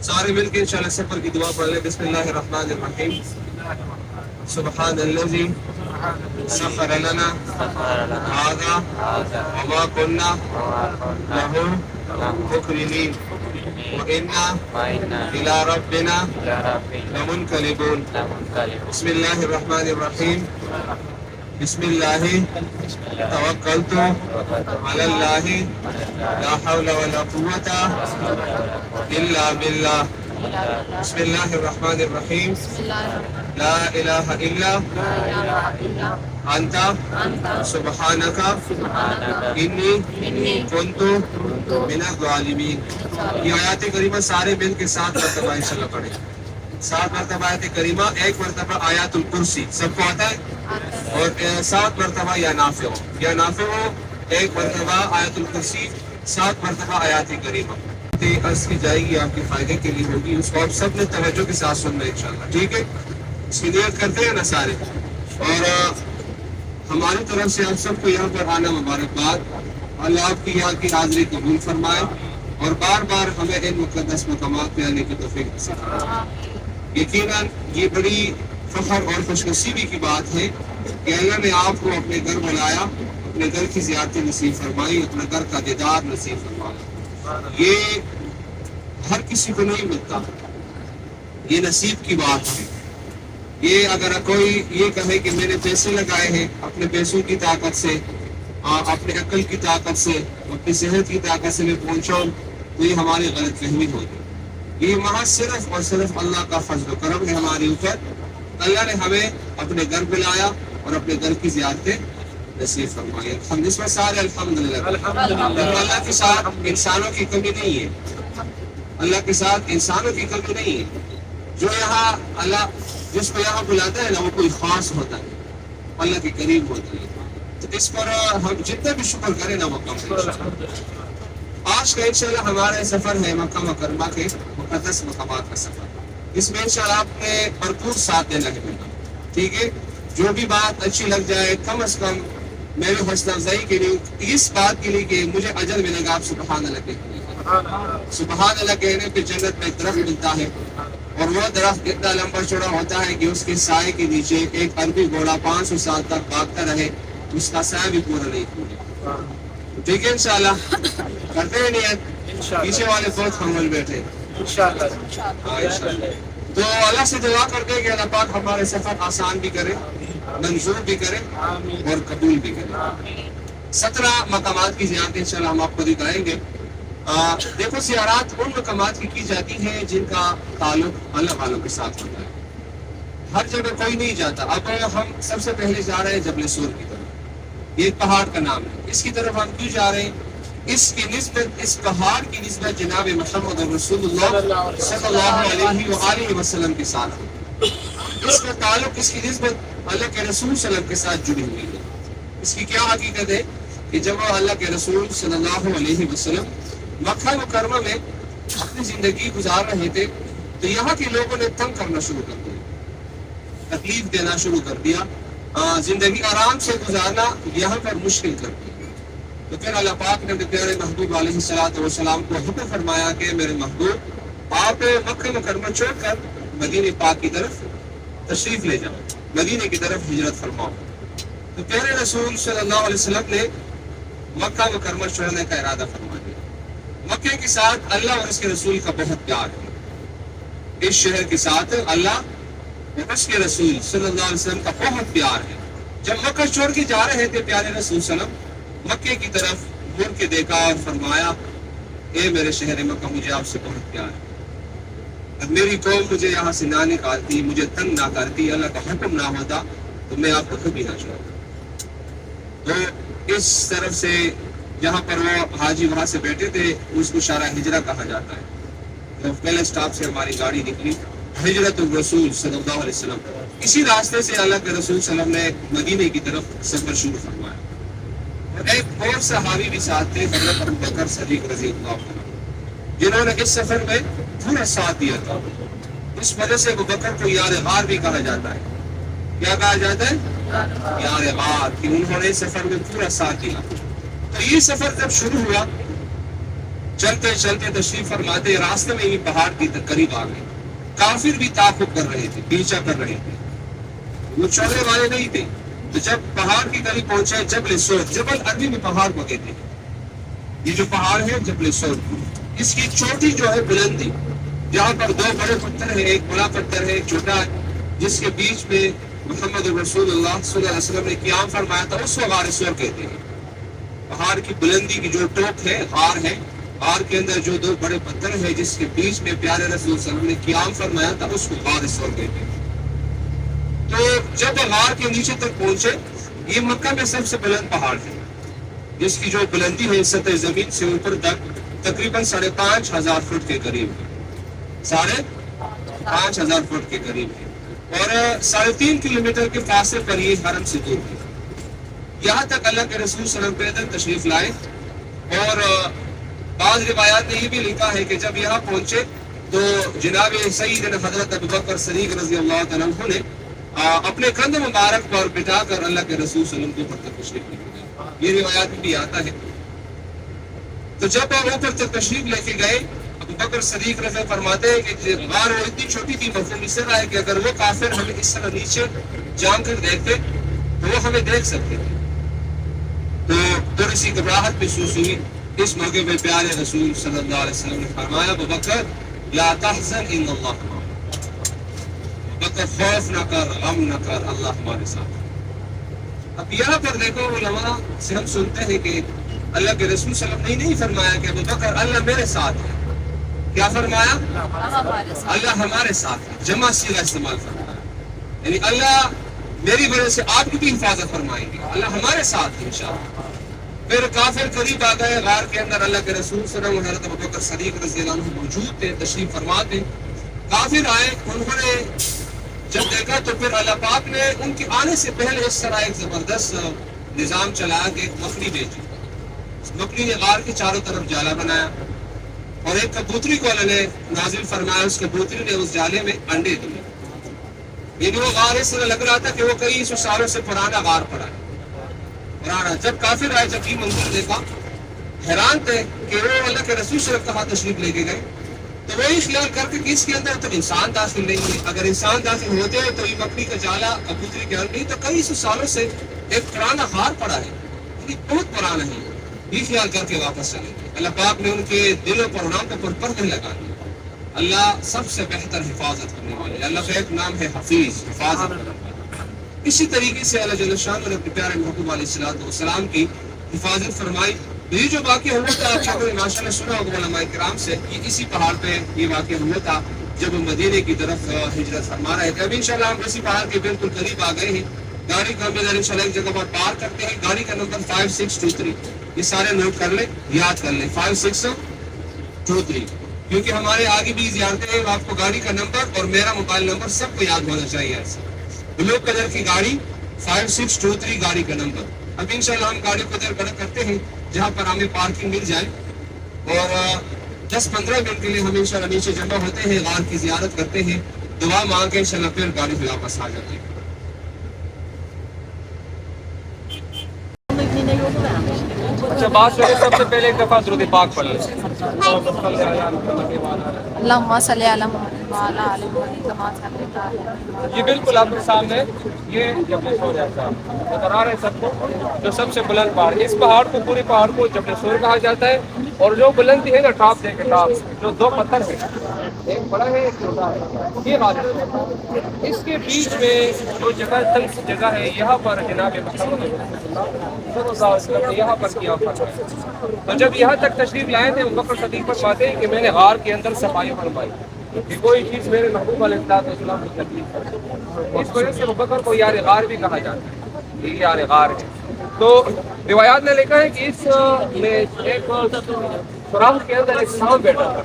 سارے مل کے انشاءاللہ سفر کی دعا پڑھ لیں. بسم اللہ الرحمن الرحیم. سبحان الذی سخر لنا هذا وما كنا له مقرنين وإنا إلى ربنا لمنقلبون. بسم اللہ الرحمن الرحیم. بسم اللہ توکلت علی اللہ لا حول ولا قوة الا باللہ. بسم اللہ الرحمن الرحیم. لا الہ الا انت سبحانک انی کنت من الظالمین. یہ آیات کریمہ سارے مل کے 7 مرتبہ انشاءاللہ پڑھیں. 7 مرتبہ آیت کریمہ، 1 مرتبہ آیات الکرسی. سب کو آتا ہے؟ اور 7 مرتبہ یا نافع ہو 1 مرتبہ آیت الکرسی، 7 مرتبہ آیات کریمہ. عرض کی جائے گی، آپ کے فائدے کے لیے ہوگی. اس کو آپ سب نے توجہ کے ساتھ سننا ہے انشاءاللہ. ٹھیک ہے؟ اس کی نیت کرتے ہیں نا سارے. اور ہماری طرف سے آپ سب کو یہاں پر آنا مبارکباد. اللہ آپ کی یہاں کی حاضری قبول فرمائے اور بار بار ہمیں ان مقدس مقامات پہ آنے کی توفیق نصیب فرمائے. یقیناً یہ بڑی فخر اور خوش نصیبی کی بات ہے کہ اللہ نے آپ کو اپنے گھر بلایا، اپنے گھر کی زیارتیں نصیب فرمائی، اپنے گھر کا دیدار نصیب فرمایا. یہ ہر کسی کو نہیں ملتا، یہ نصیب کی بات ہے. یہ اگر کوئی یہ کہے کہ میں نے پیسے لگائے ہیں، اپنے پیسوں کی طاقت سے، اپنے عقل کی طاقت سے، اپنی صحت کی طاقت سے میں پہنچا ہوں، تو یہ ہماری غلط فہمی ہوگی. یہ محض صرف اور صرف اللہ کا فضل و کرم ہے ہمارے اوپر. اللہ نے ہمیں اپنے گھر بلایا اور اپنے گھر کی زیارتیں نصیب فرمائی. ہم اس میں سارے الحمدللہ. اللہ کے ساتھ انسانوں کی کمی نہیں ہے، اللہ کے ساتھ انسانوں کی کمی نہیں ہے. جو یہاں اللہ جس کو یہاں بلاتا ہے نا، وہ کوئی خاص ہوتا ہے، اللہ کے قریب ہوتا ہے. تو اس پر ہم جتنا بھی شکر کریں نا وہ کم ہے. آج کا انشاءاللہ ہمارا سفر ہے مکہ مکرمہ کے مقدس مقامات کا سفر. اس میں انشاءاللہ آپ نے بھرپور ساتھ دینا ہے. ٹھیک ہے؟ جو بھی بات اچھی لگ جائے، کم از کم میرے حوصلہ افزائی کے لیے، اس بات کے لیے کہ مجھے اجر ملے گا. آپ سبحان اللہ کہتے ہیں. سبحان اللہ کہنے پہ جنت میں ایک درخت ملتا ہے، اور وہ درخت اتنا لمبا چوڑا ہوتا ہے کہ اس کے سائے کے نیچے ایک عربی گھوڑا 500 سال تک بھاگتا رہے، اس کا سایہ بھی پورا نہیں ہوگا. ٹھیک ہے؟ انشاءاللہ کرتے ہیں نیت. پیچھے والے بہت حمل بیٹھے. تو اللہ سے دعا کرتے ہیں کہ اللہ پاک ہمارے سفر آسان بھی کرے، منظور بھی کرے اور قبول بھی کرے. 17 مقامات کی زیارتیں انشاءاللہ ہم آپ کو دکھائیں گے. دیکھو، زیارات ان مقامات کی جاتی ہیں جن کا تعلق اللہ والوں کے ساتھ ہوتا ہے. ہر جگہ کوئی نہیں جاتا. اب ہم سب سے پہلے جا رہے ہیں جبل سور کی طرف. یہ ایک پہاڑ کا نام ہے. اس کی طرف ہم کیوں جا رہے ہیں؟ اس کی نسبت، اس پہاڑ کی نسبت جناب محمد رسول اللہ صلی اللہ علیہ وآلہ وسلم کے ساتھ ہے. اس کا تعلق، اس کی نسبت اللہ کے رسول صلی اللہ علیہ وسلم کے ساتھ جڑی ہوئی ہے. اس کی کیا حقیقت ہے کہ جب وہ اللہ کے رسول صلی اللہ علیہ وسلم مکہ مکرمہ میں اپنی زندگی گزار رہے تھے، تو یہاں کے لوگوں نے تنگ کرنا شروع کر دیا، تکلیف دینا شروع کر دیا. زندگی آرام سے گزارنا یہاں پر مشکل کر دیا. تو پھر اللہ پاک نے پیارے محبوب علیہ الصلوۃ والسلام کو حکم فرمایا کہ میرے محبوب، آپ مکہ مکرمہ چھوڑ کر مدینہ پاک کی طرف تشریف لے جاؤ، مدینہ کی طرف ہجرت فرماؤ. تو پیارے رسول صلی اللہ علیہ وسلم نے مکہ مکرمہ چھوڑنے کا ارادہ فرما دیا. مکہ کے ساتھ اللہ اور اس کے رسول کا بہت پیار ہے. اس شہر کے ساتھ اللہ اور اس کے رسول صلی اللہ علیہ وسلم کا بہت پیار ہے. جب مکہ چھوڑ کے جا رہے تھے پیارے رسول صلی اللہ علیہ وسلم، مکے کی طرف مڑ کے دیکھا اور فرمایا، اے میرے شہر مکہ، مجھے آپ سے بہت پیار ہے. اب میری قوم مجھے یہاں سے نہ نکالتی، مجھے تنگ نہ کرتی، اللہ کا حکم نہ ہوتا تو میں آپ کو کبھی نہ چھوڑتا. تو اس طرف سے جہاں پر وہ حاجی وہاں سے بیٹھے تھے، اس کو شارع ہجرہ کہا جاتا ہے. تو پہلے سٹاپ سے ہماری گاڑی نکلی، ہجرت الرسول صلی اللہ علیہ وسلم. اسی راستے سے اللہ کے رسول صلی اللہ علیہ وسلم نے مدینے کی طرف سفر شروع فرمایا. ایک اور صحابی بھی ساتھ تھے، حضرت ابوبکر صدیق رضی اللہ عنہ، جنہوں نے اس سفر میں پورا ساتھ دیا تھا. اس وجہ سے ابوبکر کو یار غار بھی کہا جاتا ہے. کیا کہا جاتا ہے؟ یار غار، کہ انہوں نے اس سفر میں پورا ساتھ دیا. تو یہ سفر جب شروع ہوا چلتے چلتے تشریف فرماتے راستے میں ہی پہاڑ کی قریب آ گئے. کافر بھی تعاقب کر رہے تھے, پیچھا کر رہے تھے, وہ چھوڑنے والے نہیں تھے. تو جب پہاڑ کی قریب پہنچے جبل صوت, جبل عربی میں پہاڑ کو کہتے ہیں, یہ جو پہاڑ ہے جبل صوت, اس کی چوٹی جو ہے بلند ہے, جہاں پر دو بڑے پتھر ہیں, ایک بڑا پتھر ہے ایک چھوٹا ہے, جس کے بیچ میں محمد رسول اللہ صلی اللہ علیہ وسلم نے قیام فرمایا تھا, اس کو غار صور کہتے ہیں. پہاڑ کی بلندی کی جو ٹوک ہے غار ہے, غار کے اندر جو دو بڑے پتھر ہیں جس کے بیچ میں پیارے رسول صلی اللہ علیہ وسلم نے قیام فرمایا تھا, اس کو غار صور کہتے ہیں. تو جب غار کے نیچے تک پہنچے, یہ مکہ میں سب سے بلند پہاڑ ہے, جس کی جو بلندی ہے سطح زمین سے اوپر تک تقریباً 5,500 فٹ کے قریب ہے, 5,500 فٹ کے قریب ہے, اور 3.5 کلومیٹر کے فاصلے پر یہ حرم سے دور ہے. یہاں تک اللہ کے رسول صلی اللہ علیہ وسلم پیدل تشریف لائے, اور بعض روایات نے یہ بھی لکھا ہے کہ جب یہاں پہنچے تو جناب سیدنا حضرت ابوبکر صدیق رضی اللہ تعالیٰ عنہ نے اپنے کندھ مبارک پر بٹھا کر اللہ کے رسول صلی اللہ علیہ وسلم کو تشریف لے گئے. یہ روایات میں بھی آتا ہے. تو جب وہ اوپر تک تشریف لے کے گئے, ابوبکر صدیق رضی اللہ فرماتے ہیں کہ غار وہ اتنی چھوٹی تھی, مفہوم اس طرح ہے کہ اگر وہ کافر ہمیں اس طرح نیچے جان کر دیکھتے تو وہ ہمیں دیکھ سکتے تھے. تو تھوڑی سی گھبراہٹ محسوس ہوئی. اس موقع پہ پیارے رسول صلی اللہ علیہ وسلم نے فرمایا, ابوبکر لا تحزن ان اللہ معنا, ابوبکر خوف نہ کر, غم نہ کر, اللہ ہمارے ساتھ. اب یہاں پر دیکھو علماء سے ہم سنتے ہیں کہ اللہ کے رسول صلی اللہ علیہ وسلم نے نہیں فرمایا کہ ابوبکر اللہ میرے ساتھ ہے. کیا فرمایا؟ اللہ ہمارے ساتھ ہے, جمع صیغہ استعمال فرمایا, یعنی اللہ میری وجہ سے آپ کی بھی حفاظت فرمائیں گے, اللہ ہمارے ساتھ ہے انشاءاللہ. پھر کافر قریب آ گئے غار کے اندر, اللہ کے رسول صلی اللہ علیہ وسلم حضرت ابوبکر صدیق رضی اللہ عنہ موجود تھے, تشریف فرما تھے. کافر آئے, انہوں نے جب دیکھا تو پھر اللہ پاک نے ان کے آنے سے پہلے اس طرح ایک زبردست نظام چلایا کہ ایک مکڑی بھیجی. مکڑی نے غار کے چاروں طرف جالا بنایا, اور ایک کبوتری کو اللہ نے نازل فرمایا, اس کبوتری نے اس جالے میں انڈے دیے. یعنی وہ غار اس طرح لگ رہا تھا کہ وہ کئی سو سالوں سے پرانا غار پڑا ہے, پرانا. جب کافر آئے, جب یہ منظر دیکھا, حیران تھے کہ وہ اللہ کے رسول صلی اللہ علیہ وسلم کہاں تشریف لے کے گئے. تو وہی خیال کر کے کہ اس کے اندر تو انسان داخل نہیں ہے, اگر انسان داخل ہوتے ہیں تو یہ مکڑی کا جالا کبوتری کے انڈے, تو کئی سو سالوں سے ایک پرانا غار پڑا ہے, بہت پرانا ہے. یہ خیال کر کے واپس چلے گئے. اللہ پاک نے ان کے دلوں پر نام پر پردے لگا دی. اللہ سب سے بہتر حفاظت کرنے والے, اللہ کا ایک نام ہے حفیظ, حفاظت کرنے والے. اسی طریقے سے اللہ جل شانہ نے اپنے پیارے محبوب علیہ الصلوۃ والسلام کی حفاظت فرمائی. یہ جو واقعہ ہوا تھا, آپ لوگوں نے ماشاء اللہ سنا ہوگا علماء کرام سے, یہ اسی پہاڑ پہ یہ واقعہ ہوا تھا جب وہ مدینے کی طرف ہجرت فرما رہے تھے. اب انشاءاللہ ہم اسی پہاڑ کے بالکل قریب آ گئے ہیں. گاڑی کا ہم انشاءاللہ ایک جگہ پر پارک کرتے ہیں. گاڑی کا نمبر 5623, یہ سارے نوٹ کر لیں, یاد کر لیں, 5623, کیونکہ ہمارے آگے بھی زیارتیں ہیں. آپ کو گاڑی کا نمبر اور میرا موبائل نمبر سب کو یاد ہونا چاہیے. ایسے بلو کلر کی گاڑی 5623 گاڑی کا نمبر. اب انشاءاللہ ہم گاڑی کو ادھر کھڑا کرتے ہیں جہاں پر ہمیں پارکنگ مل جائے, اور 10-15 منٹ کے لیے ہم انشاءاللہ نیچے جمع ہوتے ہیں, غار کی زیارت کرتے ہیں, دعا مانگ کے انشاءاللہ پھر گاڑی پہ واپس آ جاتے ہیں. اچھا, بات سنیں, سب سے پہلے ایک دفعہ درود پاک پڑھ لیں. اللہم صلی علی محمد وعلی آل محمد کما صلیت علی ابراہیم. یہ بالکل آپ کے سامنے یہ جبل سور ایسا نظر آ رہے ہیں سب کو, جو سب سے بلند پہاڑ. اس پہاڑ کو, پورے پہاڑ کو جبل سور کہا جاتا ہے. اور جو بلندی ہے نا, ٹاپ دیکھیں, ٹاپ جو دو پتھر ہیں, ایک بڑا ہے ایک چھوٹا ہے, یہ غار ہے. اس کے بیچ میں جو جگہ تنگ سی جگہ ہے, یہاں پر جناب محمد صلی اللہ علیہ وسلم نے یہاں پر کیا فرمایا. تو جب یہاں تک تشریف لائے تھے, ابوبکر صدیق فرماتے ہیں کہ میں نے غار کے اندر صفائی فرمائی کہ کوئی چیز میرے محبوب علیہ السلام کو تکلیف کرے. اس وجہ سے ابوبکر کو یار غار بھی کہا جاتا ہے, یہ یار غار ہے. تو روایات نے لکھا ہے کہ اس میں ایک سوراخ کے اندر ایک سانپ بیٹھا تھا,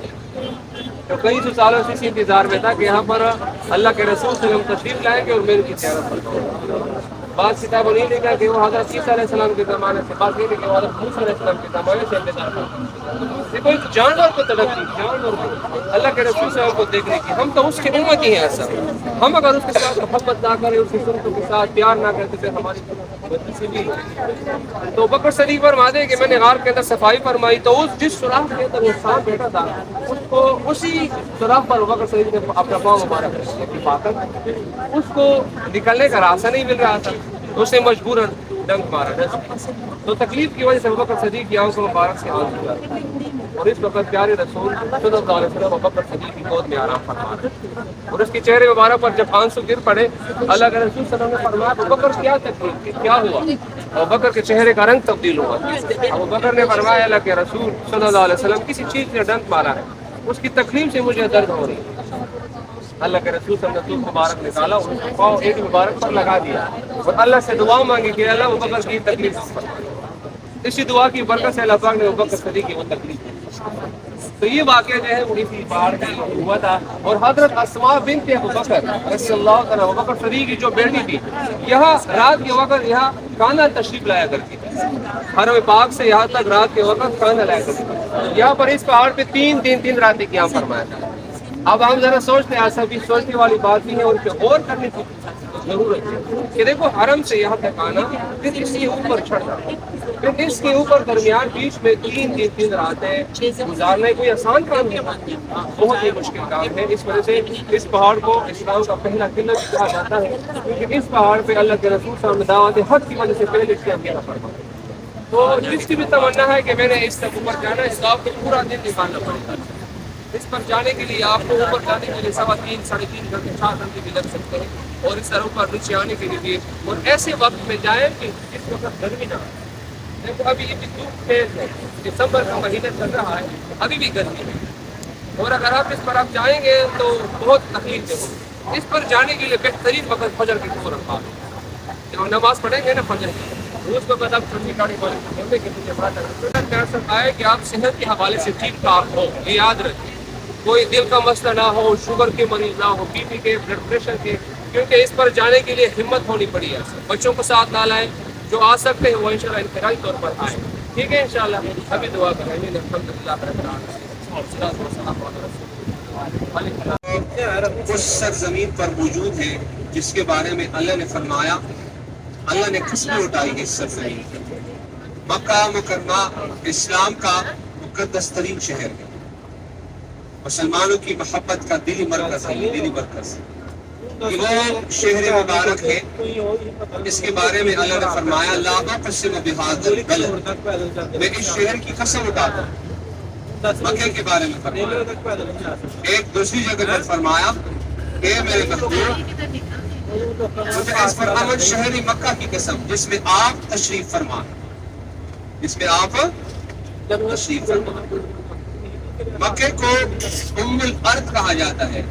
جو کئی سو سالوں سے اسی انتظار میں تھا کہ یہاں پر اللہ کے رسول صلی اللہ علیہ وسلم تشریف لائیں گے اور میں ان کی زیارت کرتا ہوں. بعض کتابوں نہیں لکھا کہ وہ حضرت عیسیٰ علیہ السلام کے زمانے سے، بعض یہ کہ وہ حضرت موسیٰ علیہ السلام کے زمانے سے انتظار کرتے. دیکھو ایک جانور کو طلب کی، جانور کو اللہ کے رسول صلی اللہ علیہ وسلم کو دیکھنے کی. ہم تو اس کی امت ہی ہیں اصل. ہم اگر اس کے ساتھ محبت نہ کریں، اس کی سنتوں کے ساتھ پیار نہ کریں تو پھر ہماری بدنصیبی ہے. تو بکر صدیق فرماتے ہیں کہ میں نے غار کے اندر صفائی فرمائی تو اس جس سوراخ کے اندر وہ سانپ بیٹھا تھا اس کو اسی سوراخ پر بکر صدیق نے اپنا پاؤں مبارک رکھنے کی بات، اس کو نکلنے کا راستہ نہیں مل رہا تھا، اس نے مجبوراً ڈنک مارا. تو تکلیف کی وجہ سے ابوبکر صدیق کی آنکھوں مبارک سے آنسو آئے اور اس وقت پیارے رسول صلی اللہ علیہ وسلم ابوبکر صدیق کی گود میں آرام فرما رہے اور اس کے چہرے مبارک پر جب آنسو گر پڑے اللہ کے رسول صلی اللہ علیہ وسلم نے فرمایا ابوبکر کیا تکلیف تھی، کیا ہوا؟ ابوبکر کے چہرے کا رنگ تبدیل ہوا. ابوبکر نے فرمایا اللہ کے رسول صلی اللہ علیہ وسلم کسی چیز نے ڈنک مارا ہے، اس کی تکلیف سے مجھے درد ہو رہی ہے. اللہ کے رسول صلی اللہ علیہ وسلم مبارک نکالا اور اس کو پاؤں ایک مبارک پر لگا دیا اور اللہ سے دعا مانگی کہ اللہ ابوبکر کی تکلیف فرما. اسی دعا کی برکت سے اللہ پاک نے ابوبکر صدیق کی وہ تکلیف. تو یہ واقعہ جو ہے وہ اسی پہاڑ کا ہوا تھا. اور حضرت اسماء بنت ابوبکر رضی اللہ تعالیٰ ابوبکر صدیق کی جو بیٹی تھی یہاں رات کے وقت یہاں کاندھا تشریف لایا کرتی تھی. حرم پاک سے یہاں تک رات کے وقت کاندھا لایا کرتی تھی. یہاں پر اس پہاڑ پہ تین راتیں قیام فرمایا تھا. اب ہم ذرا سوچتے ہیں سبھی سوچنے والی بات نہیں ہے اور غور کرنے کی ضرورت ہے کہ دیکھو حرم سے یہاں تک آنا پھر اس کے اوپر چڑھنا پھر اس کے اوپر درمیان بیچ میں تین راتیں گزارنا کوئی آسان کام نہیں، بہت ہی مشکل کام ہے. اس وجہ سے اس پہاڑ کو اسلام کا پہلا قلعہ بھی کہا جاتا ہے کیونکہ اس پہاڑ پہ اللہ کے رسول صلی اللہ علیہ وسلم دعوت حق کی وجہ سے پہلے اس کے اندر فرمایا. تو جس کی بھی تمنا ہے کہ میں نے اس تک اوپر جانا ہے اس آپ کو پورا دن نکالنا پڑے گا. اس پر جانے کے لیے آپ کو اوپر جانے کے لیے 3.5 ساڑھے 3 گھنٹے 4 گھنٹے بھی لگ سکتے ہیں اور اس طرح اوپر نیچے آنے کے لیے بھی. اور ایسے وقت میں جائیں کہ اس وقت گرمی نہ ہو. دیکھو ابھی یہ بھی دھوپ تیز ہے، دسمبر کا مہینہ چل رہا ہے، ابھی بھی گرمی ہے اور اگر آپ اس پر آپ جائیں گے تو بہت تکلیف دے ہوگی. اس پر جانے کے لیے بہترین وقت فجر کے فوراً بعد جب ہم نماز پڑھیں گے نا فجر کی اس وقت آپ چھٹی گاڑی بولیں کہ مجھے بات آئے کہ آپ صحت کے حوالے سے ٹھیک ٹھاک ہو. یہ یاد رکھیں کوئی دل کا مسئلہ نہ ہو، شوگر کے مریض نہ ہو، بی پی کے، بلڈ پریشر کے، کیونکہ اس پر جانے کے لیے ہمت ہونی پڑی ہے. بچوں کو ساتھ نہ لائیں، جو آ سکتے ہیں وہ انشاءاللہ انفرادی طور پر آئیں. ٹھیک ہے انشاءاللہ. ابھی دعا کریں گے الحمدللہ رب العالمین. اس سرزمین پر موجود ہے جس کے بارے میں اللہ نے فرمایا، اللہ نے قسمیں اٹھائی اس سرزمین کی. مکہ مکرمہ اسلام کا مقدس ترین شہر ہے، مسلمانوں کی محبت کا دلی مرکز ہے. دلی مرکز یہ وہ شہر مبارک ہے اس کے بارے میں اللہ نے فرمایا لا اقسم بہذا البلد، میں اس شہر کی قسم اٹھاتا ہوں. مکہ کے بارے میں فرمایا. ایک دوسری جگہ پر فرمایا اے میرے محبوب مجھے اس پر امن شہری مکہ کی قسم جس میں آپ تشریف فرما، جس میں آپ تشریف فرما. مکہ کو ام الارض کہا جاتا ہے،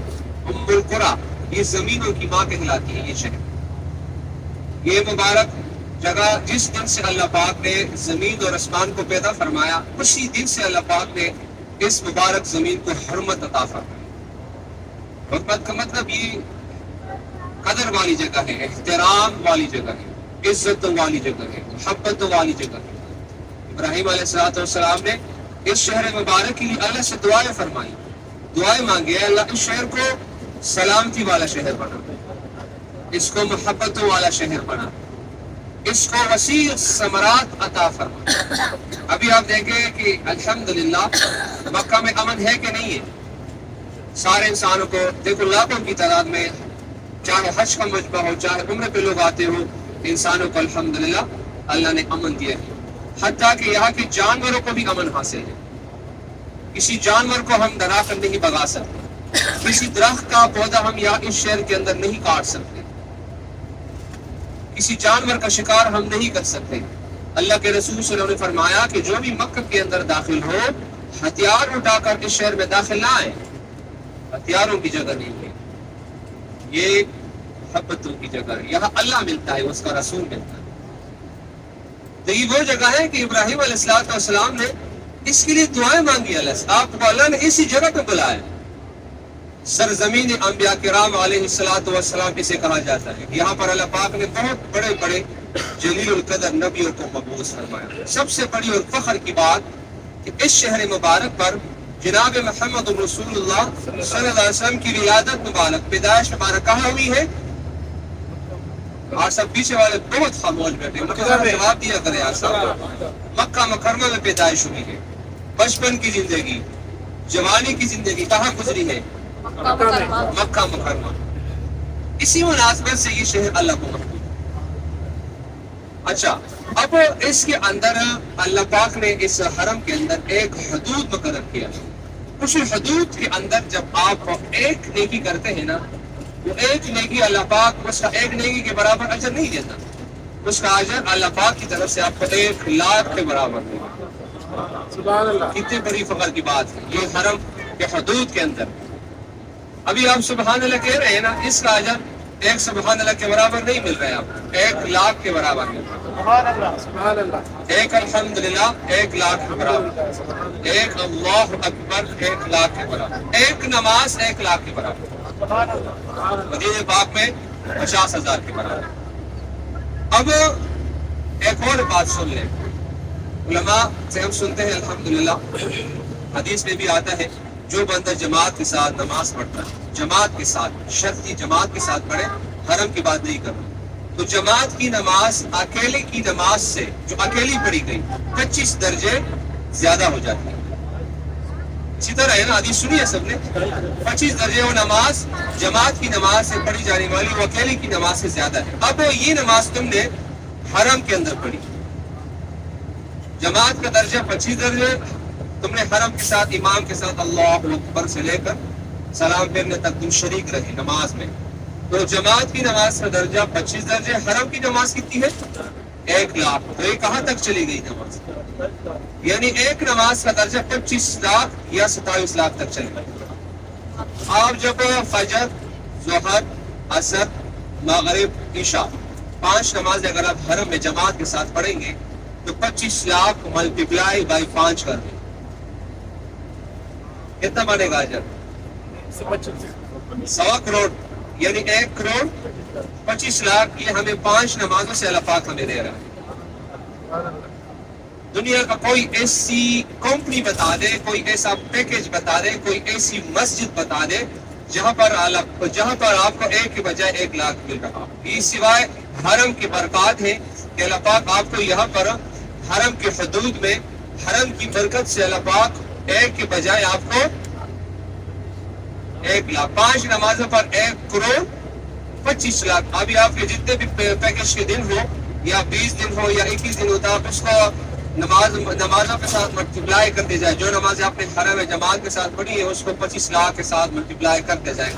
ام القرى، یہ زمینوں کی ماں کہلاتی ہے یہ شہر. یہ مبارک جگہ جس دن سے اللہ پاک نے زمین اور آسمان کو پیدا فرمایا اسی دن سے اللہ پاک نے اس مبارک زمین کو حرمت عطا فرمائی. حرمت کا مطلب یہ قدر والی جگہ ہے، احترام والی جگہ ہے، عزت والی جگہ ہے، محبت والی جگہ ہے. ابراہیم علیہ السلام نے اس شہر مبارک کے لیے اللہ سے دعائیں فرمائی، دعائیں مانگی ہے اللہ اس شہر کو سلامتی والا شہر بنا، اس کو محبتوں والا شہر بنا، اس کو وسیع ثمرات عطا فرما. ابھی آپ دیکھیں کہ الحمدللہ مکہ میں امن ہے کہ نہیں ہے. سارے انسانوں کو دیکھو لاکھوں کی تعداد میں، چاہے حج کا مجمع ہو چاہے عمرے پہ لوگ آتے ہو، انسانوں کو الحمدللہ اللہ نے امن دیا ہے. حتیٰ کہ یہاں کے جانوروں کو بھی امن حاصل ہے. کسی جانور کو ہم ڈرا کر نہیں بھگا سکتے، کسی درخت کا پودا ہم یہاں اس شہر کے اندر نہیں کاٹ سکتے، کسی جانور کا شکار ہم نہیں کر سکتے. اللہ کے رسول صلی اللہ علیہ وسلم نے فرمایا کہ جو بھی مکہ کے اندر داخل ہو ہتھیار اٹھا کر اس شہر میں داخل نہ آئے. ہتھیاروں کی جگہ نہیں ہے، یہ محبتوں کی جگہ ہے. یہاں اللہ ملتا ہے، اس کا رسول ملتا ہے. تو یہ وہ جگہ ہے کہ ابراہیم علیہ السلام نے اس کے لیے دعائیں مانگی. اللہ سے آپ کو اللہ نے اسی جگہ پہ بلایا. سرزمین انبیاء کرام علیہ السلام اسے کہا جاتا ہے. یہاں پر اللہ پاک نے بہت بڑے بڑے جلیل القدر نبیوں کو مبعوث فرمایا. سب سے بڑی اور فخر کی بات کہ اس شہر مبارک پر جناب محمد رسول اللہ صلی اللہ علیہ وسلم کی ولادت مبارک، پیدائش مبارک کہاں ہوئی ہے؟ آج سب پیچھے والے بہت خاموش بیٹھے ہیں، جواب دیا کرے. آج صاحب مکہ مکرمہ میں پیدائش ہوئی ہے. بچپن کی زندگی، جوانی کی زندگی کہاں گزری ہے؟ مکہ مکرمہ. اسی مناسبت سے یہ شہر اللہ کو محبوب. اچھا، اب اس کے اندر اللہ پاک نے اس حرم کے اندر ایک حدود مقرر کیا. اس حدود کے اندر جب آپ ایک نیکی کرتے ہیں نا، وہ ایک نیکی اللہ پاک اس کا ایک نیکی کے برابر اجر نہیں دیتا. اس کا اجر اللہ پاک کی طرف سے آپ کو 1,00,000 کے برابر دیگا. سبحان اللہ. کتنی بڑی فخر کی بات ہے یہ حرم کے حدود کے اندر. ابھی آپ سبحان اللہ کہہ رہے ہیں نا، اس کا اجر ایک سبحان اللہ کے برابر نہیں مل رہا ہے، آپ کو 1,00,000 کے برابر مل رہا ہے. سبحان اللہ. سبحان اللہ. ایک الحمدللہ 1,00,000 کے برابر، ایک اللہ اکبر 1,00,000 کے برابر، ایک نماز 1,00,000 کے برابر، سبحان اللہ. مدینہ پاک میں 50,000 کے برابر. اب ایک اور بات سن لیں. علماء سے ہم سنتے ہیں الحمدللہ، حدیث میں بھی آتا ہے جو بندہ جماعت کے ساتھ نماز پڑھتا ہے، جماعت کے ساتھ، شرطی جماعت کے ساتھ پڑھے، حرم کی بات نہیں کروں، تو جماعت کی نماز اکیلے کی نماز سے جو اکیلی پڑھی گئی 25 درجے زیادہ ہو جاتی ہے. اسی طرح ہے نا، حدیث سنی ہے سب نے، 25 درجے وہ نماز جماعت کی نماز سے پڑھی جانے والی وہ اکیلی کی نماز سے زیادہ ہے. اب یہ نماز تم نے حرم کے اندر پڑھی، جماعت کا درجہ 25 درجے، تم نے حرم کے ساتھ امام کے ساتھ اللہ اکبر سے لے کر سلام پھیرنے تک تم شریک رہے نماز میں، تو جماعت کی نماز کا درجہ 25 درجے، حرم کی نماز کتنی ہے؟ 1,00,000. تو یہ کہاں تک چلی گئی نماز؟ یعنی ایک نماز کا درجہ 25,00,000 یا 27,00,000 تک چلے گا. آپ جب فجر، ظہر، عصر، مغرب، عشاء 5 نمازیں اگر آپ حرم میں جماعت کے ساتھ پڑھیں گے تو 25,00,000 ملٹیپلائی بائی 5 کر دیں، کتنا بنے گا اجر؟ 1.25 کروڑ. یعنی 1,25,00,000 یہ ہمیں 5 نمازوں سے اللہ پاک ہمیں دے رہا ہے. دنیا کا کوئی ایسی کمپنی بتا دے، کوئی ایسا پیکج بتا دے، کوئی ایسی مسجد بتا دے جہاں پر آپ کو ایک کے بجائے 1,00,000 مل رہا. یہ سوائے حرم کی برکات ہے کہ اللہ پاک آپ کو یہاں پر حرم کے حدود میں حرم کی برکت سے اللہ پاک ایک کے بجائے آپ کو 1,00,000، 5 نمازوں پر 1,25,00,000. ابھی آپ کے جتنے بھی پیکج کے دن ہو یا 20 دن ہو یا 21 دن ہوتا، آپ اس کو نمازوں کے ساتھ ملٹیپلائی کرتے جائیں. جو نمازیں آپ نے حرم میں جماعت کے ساتھ پڑھی ہے اس کو 25,00,000 کے ساتھ ملٹیپلائی کرتے جائیں.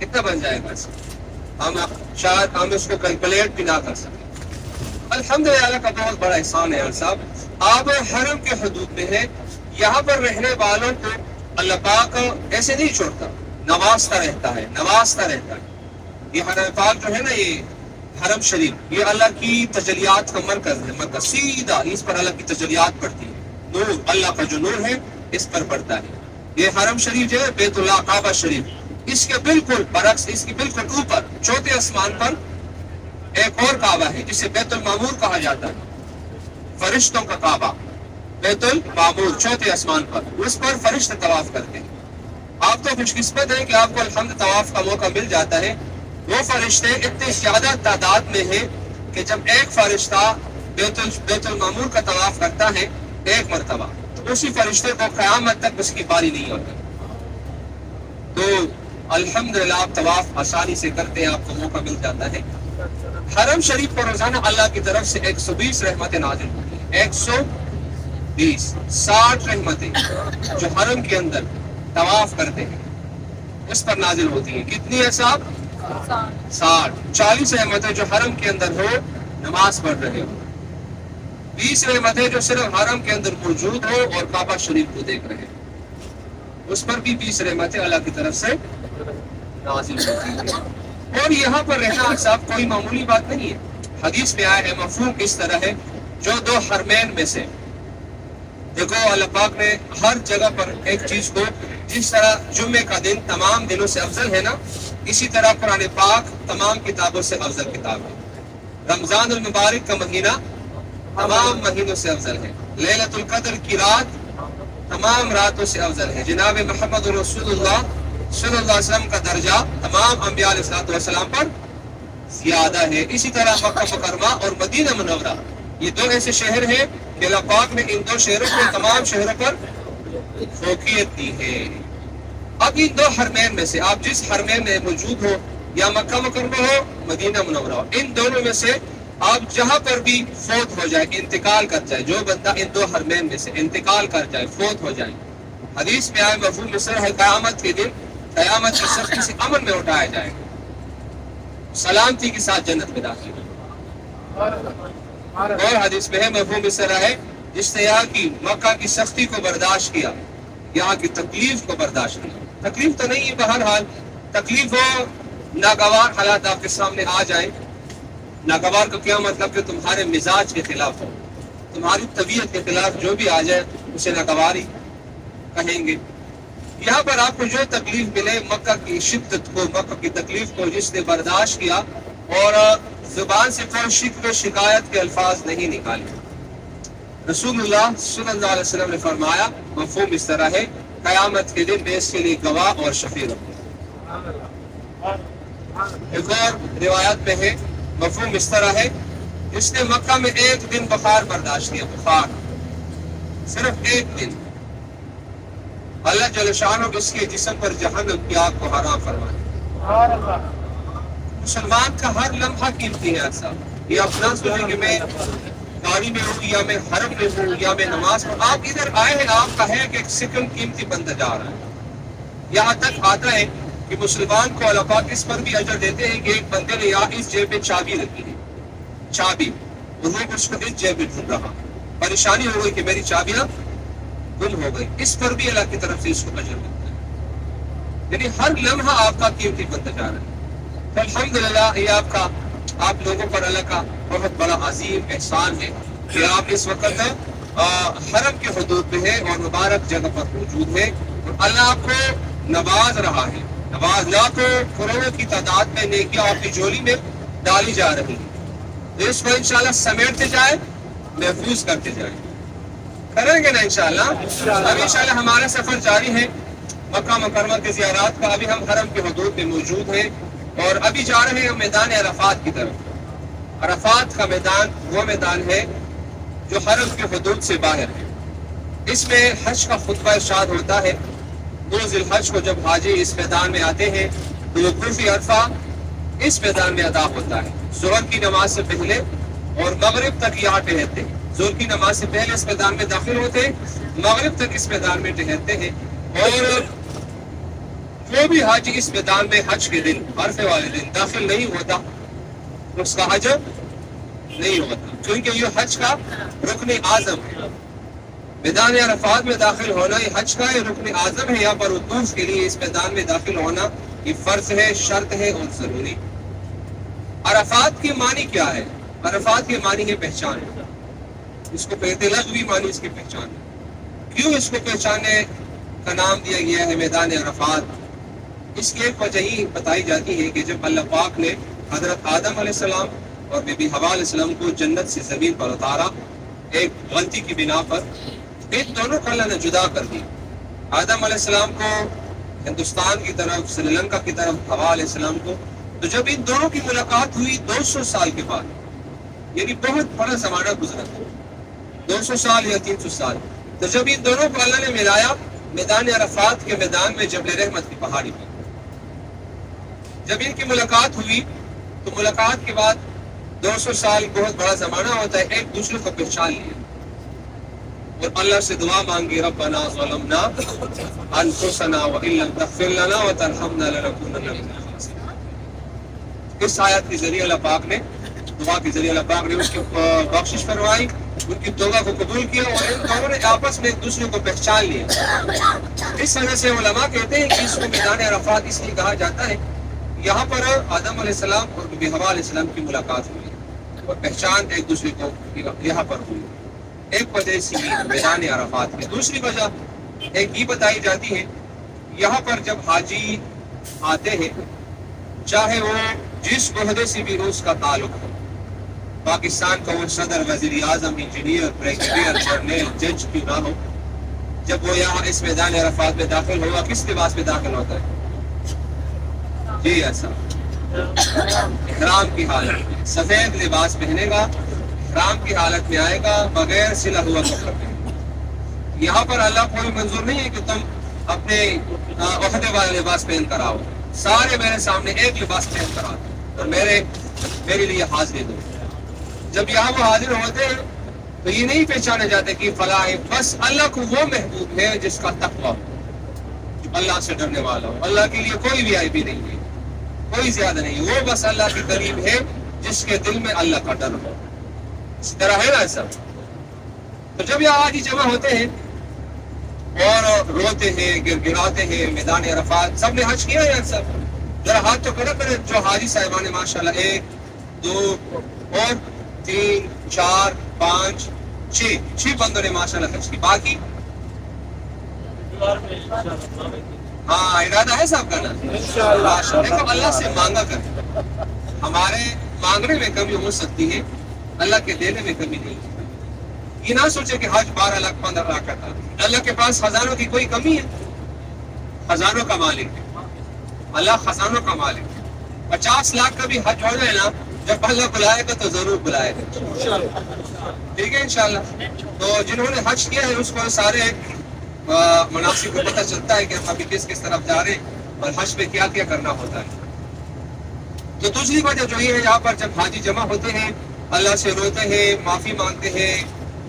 کتنا بن جائے گا؟ شاید ہم اس کو کیلکولیٹ بھی نہ کر سکیں. الحمدللہ اللہ کا بہت بڑا احسان ہے صاحب. آپ حرم کے حدود میں ہیں، یہاں پر رہنے والوں کو اللہ پاک ایسے نہیں چھوڑتا، نوازتا رہتا ہے. یہ حرم پاک جو ہے نا، یہ حرم شریف، یہ اللہ کی تجلیات کا مرکز ہے. سیدھا اس پر اللہ کی تجلیات پڑتی ہے. نور، اللہ کا جو نور ہے اس پر پڑتا ہے. یہ حرم شریف جو ہے بیت اللہ کعبہ شریف، اس کے بالکل برعکس، اس کے بالکل اوپر چوتھے آسمان پر ایک اور کعبہ ہے جسے بیت المعمور کہا جاتا ہے، فرشتوں کا کعبہ. بیت المعمور چوتھے آسمان پر، اس پر فرشتے طواف کرتے ہیں. آپ تو خوش قسمت ہیں کہ آپ کو الحمد طواف کا موقع مل جاتا ہے. وہ فرشتے اتنے زیادہ تعداد میں ہیں کہ جب ایک فرشتہ بیت المعمور کا طواف کرتا ہے ایک مرتبہ، تو اسی فرشتے کو قیامت تک اس کی باری نہیں ہوتی. تو الحمدللہ آپ طواف آسانی سے کرتے ہیں، آپ کو موقع مل جاتا ہے. حرم شریف پر روزانہ اللہ کی طرف سے 120 رحمتیں نازل ہوتی ہیں. 120 60 رحمتیں جو حرم کے اندر طواف کرتے ہیں اس پر نازل ہوتی ہیں. کتنی ہے صاحب؟ 60. 40 رحمتیں جو حرم کے اندر ہو، نماز پڑھ رہے ہو. 20 رحمتیں جو صرف حرم کے اندر موجود ہو اور کعبہ شریف کو دیکھ رہے ہو، اس پر بھی 20 رحمتیں اللہ کی طرف سے نازل ہوتی ہیں. اور یہاں پر رہنا صاحب کوئی معمولی بات نہیں ہے. حدیث میں آیا ہے، مفہوم اس طرح ہے، جو 2 حرمین میں سے، دیکھو اللہ پاک نے ہر جگہ پر ایک چیز کو جس طرح جمعے کا دن تمام دنوں سے افضل ہے نا، اسی طرح قرآن پاک تمام کتابوں سے افضل کتاب ہے۔ رمضان المبارک کا مہینہ تمام مہینوں سے افضل ہے۔ لیلۃ القدر کی رات تمام راتوں سے افضل ہے۔ جناب محمد رسول اللہ صلی اللہ علیہ وسلم کا درجہ تمام انبیاء علیہ السلام پر زیادہ ہے۔ اسی طرح مکہ مکرمہ اور مدینہ منورہ، یہ دو ایسے شہر ہیں کہ اللہ پاک نے ان دو شہروں کو تمام شہروں پر فوقیت دی ہے۔ اب ان دو حرمین میں سے آپ جس حرمین میں موجود ہو، یا مکہ مکرمہ ہو مدینہ منورہ ہو، ان دونوں میں سے آپ جہاں پر بھی فوت ہو جائے، انتقال کر جائے، جو بندہ ان دو حرمین میں سے انتقال کر جائے، فوت ہو جائے، حدیث میں آئے مفہوم مصر ہے قیامت کے دن قیامت کی سختی سے امن میں اٹھایا جائے گا، سلامتی کے ساتھ جنت میں داخل ہوگا۔ اور حدیث میں ہے مفہوم مصر ہے جس نے یہاں کی مکہ کی سختی کو برداشت کیا، یہاں کی تکلیف کو برداشت کیا، تکلیف تو نہیں ہے، بہرحال تکلیف ہو، ناگوار حالات آپ کے سامنے آ جائیں۔ ناگوار کا کیا مطلب کہ تمہارے مزاج کے خلاف ہو، تمہاری طبیعت کے خلاف جو بھی آ جائے اسے ناگواری کہیں گے۔ یہاں پر آپ کو جو تکلیف ملے، مکہ کی شدت کو، مکہ کی تکلیف کو جس نے برداشت کیا اور زبان سے کوئی شکوے و شکایت کے الفاظ نہیں نکالے، رسول اللہ صلی اللہ علیہ وسلم نے فرمایا مفہوم اس طرح ہے، قیامت کے دن میں اس کے لیے گواہ اور شفیع رکھوں۔ ایک اور روایت میں ہے مفہوم اس طرح ہے، جس نے مکہ میں ایک دن بخار برداشت کیا، بخار صرف ایک دن، اللہ جل شانہ اس کے جسم پر جہنم کی آگ کو حرام فرمائے۔ مسلمان کا ہر لمحہ قیمتی ہے ایسا، یہ اپنا سوچیں کہ میں گاڑی میں ہوں یا میں حرم میں ہوں یا میں نماز میں، آپ ادھر آئے ہیں، آپ کا ہے کہ ایک سیکنڈ قیمتی بنتا جا رہا ہے۔ یہاں تک آتا ہے کہ مسلمان کو اللہ پاک اس پر بھی اجر دیتے ہیں کہ ایک بندے نے یہاں اس جیب میں چابی رکھی ہے، چابی، انہوں اس کو اس جیب میں ڈھونڈ رہا، پریشانی ہو گئی کہ میری چابیاں گم ہو گئی، اس پر بھی اللہ کی طرف سے اس کو اجر ملتا ہے۔ یعنی ہر لمحہ آپ کا قیمتی بنتا جا رہا ہے۔ تو الحمدللہ یہ آپ لوگوں پر اللہ کا بہت بڑا عظیم احسان ہے کہ آپ اس وقت حرم کے حدود میں ہیں اور مبارک جگہ پر موجود ہیں، اور اللہ آپ کو نواز رہا ہے، نواز لاکھوں کروڑوں کی تعداد میں نیکیاں آپ کی جولی میں ڈالی جا رہی ہیں، تو اس کو انشاءاللہ سمیٹتے جائیں، محفوظ کرتے جائیں، کریں گے نا انشاءاللہ۔ اب انشاءاللہ ہمارا سفر جاری ہے مکہ مکرمہ کے زیارات کا۔ ابھی ہم حرم کے حدود میں موجود ہیں اور ابھی جا رہے ہیں میدان عرفات کی طرف۔ عرفات کا میدان وہ میدان ہے جو حرم کے حدود سے باہر ہے۔ اس میں حج کا خطبہ ارشاد ہوتا ہے، 2 ذی الحج کو جب حاجی اس میدان میں آتے ہیں تو وقوف عرفہ اس میدان میں ادا ہوتا ہے، ظہر کی نماز سے پہلے اور مغرب تک یہاں ٹہرتے ہیں۔ ظہر کی نماز سے پہلے اس میدان میں داخل ہوتے ہیں، مغرب تک اس میدان میں ٹہرتے ہیں، اور جو بھی حاجی اس میدان میں حج کے دن، عرفے والے دن داخل نہیں ہوتا، اس کا حج نہیں ہوتا، کیونکہ یہ حج کا رکن اعظم ہے۔ میدان عرفات میں داخل ہونا یہ حج کا رکن اعظم ہے، یہاں پر وقوف کے لیے اس میدان میں داخل ہونا یہ فرض ہے، شرط ہے اور ضروری۔ عرفات کے معنی کیا ہے؟ عرفات کے معنی ہے پہچان، اس کو کہتے لغوی معنی اس کی پہچان ہے۔ کیوں اس کو پہچانے کا نام دیا گیا ہے میدان عرفات؟ اس کی ایک وجہ یہ بتائی جاتی ہے کہ جب اللہ پاک نے حضرت آدم علیہ السلام اور بی بی حوا علیہ السلام کو جنت سے زمین پر اتارا ایک غلطی کی بنا پر، ان دونوں کو اللہ نے جدا کر دی، آدم علیہ السلام کو ہندوستان کی طرف، سری لنکا کی طرف حوا علیہ السلام کو۔ تو جب ان دونوں کی ملاقات ہوئی 200 سال کے بعد، یعنی بہت بڑا زمانہ گزرا، 200 سال یا 300 سال، تو جب ان دونوں کو اللہ نے ملایا میدان عرفات کے میدان میں جبل رحمت کی پہاڑی پر، جب ان کی ملاقات ہوئی تو ملاقات کے بعد 200 سال بہت بڑا زمانہ ہوتا ہے، ایک دوسرے کو پہچان لیا اور اللہ سے دعا مانگی، ربنا ظلمنا انفسنا وان لم تغفر لنا وترحمنا لنكونن من الخاسرین۔ اس آیت کے ذریعے اللہ پاک نے، دعا کے ذریعے اللہ پاک نے اس کی بخشش فرمائی، ان کی توبہ کو قبول کیا اور ان دونوں نے آپس میں ایک دوسرے کو پہچان لیا۔ اس وجہ سے علماء کہتے ہیں کہ اس کو میدان عرفات اس لیے کہا جاتا ہے، یہاں پر آدم علیہ السلام اور بی بی حوا علیہ السلام کی ملاقات ہوئی اور پہچان ایک دوسرے کو یہاں پر ہوئی۔ ایک وجہ اسی میدان عرفات کی۔ دوسری وجہ ایک یہ بتائی جاتی ہے یہاں پر جب حاجی آتے ہیں چاہے وہ جس عہدے سے بھی ہو اس کا تعلق ہو، پاکستان کا وہ صدر، وزیر اعظم، انجینئر، بریگیڈیئر، جنرل، جج کیوں نہ ہو، جب وہ یہاں اس میدان عرفات میں داخل ہوا کس لباس میں داخل ہوتا ہے؟ جی ایسا احرام کی حالت میں سفید لباس پہنے گا، احرام کی حالت میں آئے گا، بغیر سلا ہوا کپڑا پہنے گا۔ یہاں پر اللہ کو بھی منظور نہیں ہے کہ تم اپنے عہدے والا لباس پہن کر آؤ، سارے میرے سامنے ایک لباس پہن کر آؤ اور میرے لیے حاضری دو۔ جب یہاں وہ حاضر ہوتے ہیں تو یہ نہیں پہچانے جاتے کہ فلاں ہے، بس اللہ کو وہ محبوب ہے جس کا تقویٰ ہو، جو اللہ سے ڈرنے والا ہو۔ اللہ کے لیے کوئی وی آئی پی نہیں ہے، کوئی زیادہ نہیں، وہ بس اللہ کے قریب ہے جس کے دل میں اللہ کا ڈر ہو۔ اسی طرح ہے نا سب۔ تو جب یہ حاجی جمع ہوتے ہیں اور روتے ہیں، گر گراتے ہیں میدان عرفات، سب نے حج کیا ہے سب؟ ذرا ہاتھ تو کھڑا کرے جو حاجی صاحبان ماشاءاللہ 1 2 اور 3 4 5 6 بندوں نے ماشاءاللہ حج کی۔ باقی ہاں ارادہ ہے صاحب کا نا انشاءاللہ۔ دیکھو اللہ سے مانگا کر، ہمارے مانگنے میں کمی ہو سکتی ہے، اللہ کے دینے میں کمی نہیں ہے۔ یہ نہ سوچے کہ حج 12 لاکھ 15 لاکھ کا تھا، اللہ کے پاس خزانوں کی کوئی کمی ہے؟ خزانوں کا مالک ہے اللہ، خزانوں کا مالک ہے۔ 50 لاکھ کا بھی حج ہو جائے نا، جب اللہ بلائے گا تو ضرور بلائے گا، ٹھیک ہے انشاءاللہ۔ تو جنہوں نے حج کیا ہے اس کو سارے مناسب کو پتہ چلتا ہے کہ ہم ابھی کس طرف جا رہے ہیں اور حج پہ کیا کیا کرنا ہوتا ہے۔ تو دوسری وجہ جو یہ ہے، یہاں پر جب حاجی جمع ہوتے ہیں اللہ سے روتے ہیں، معافی مانگتے ہیں،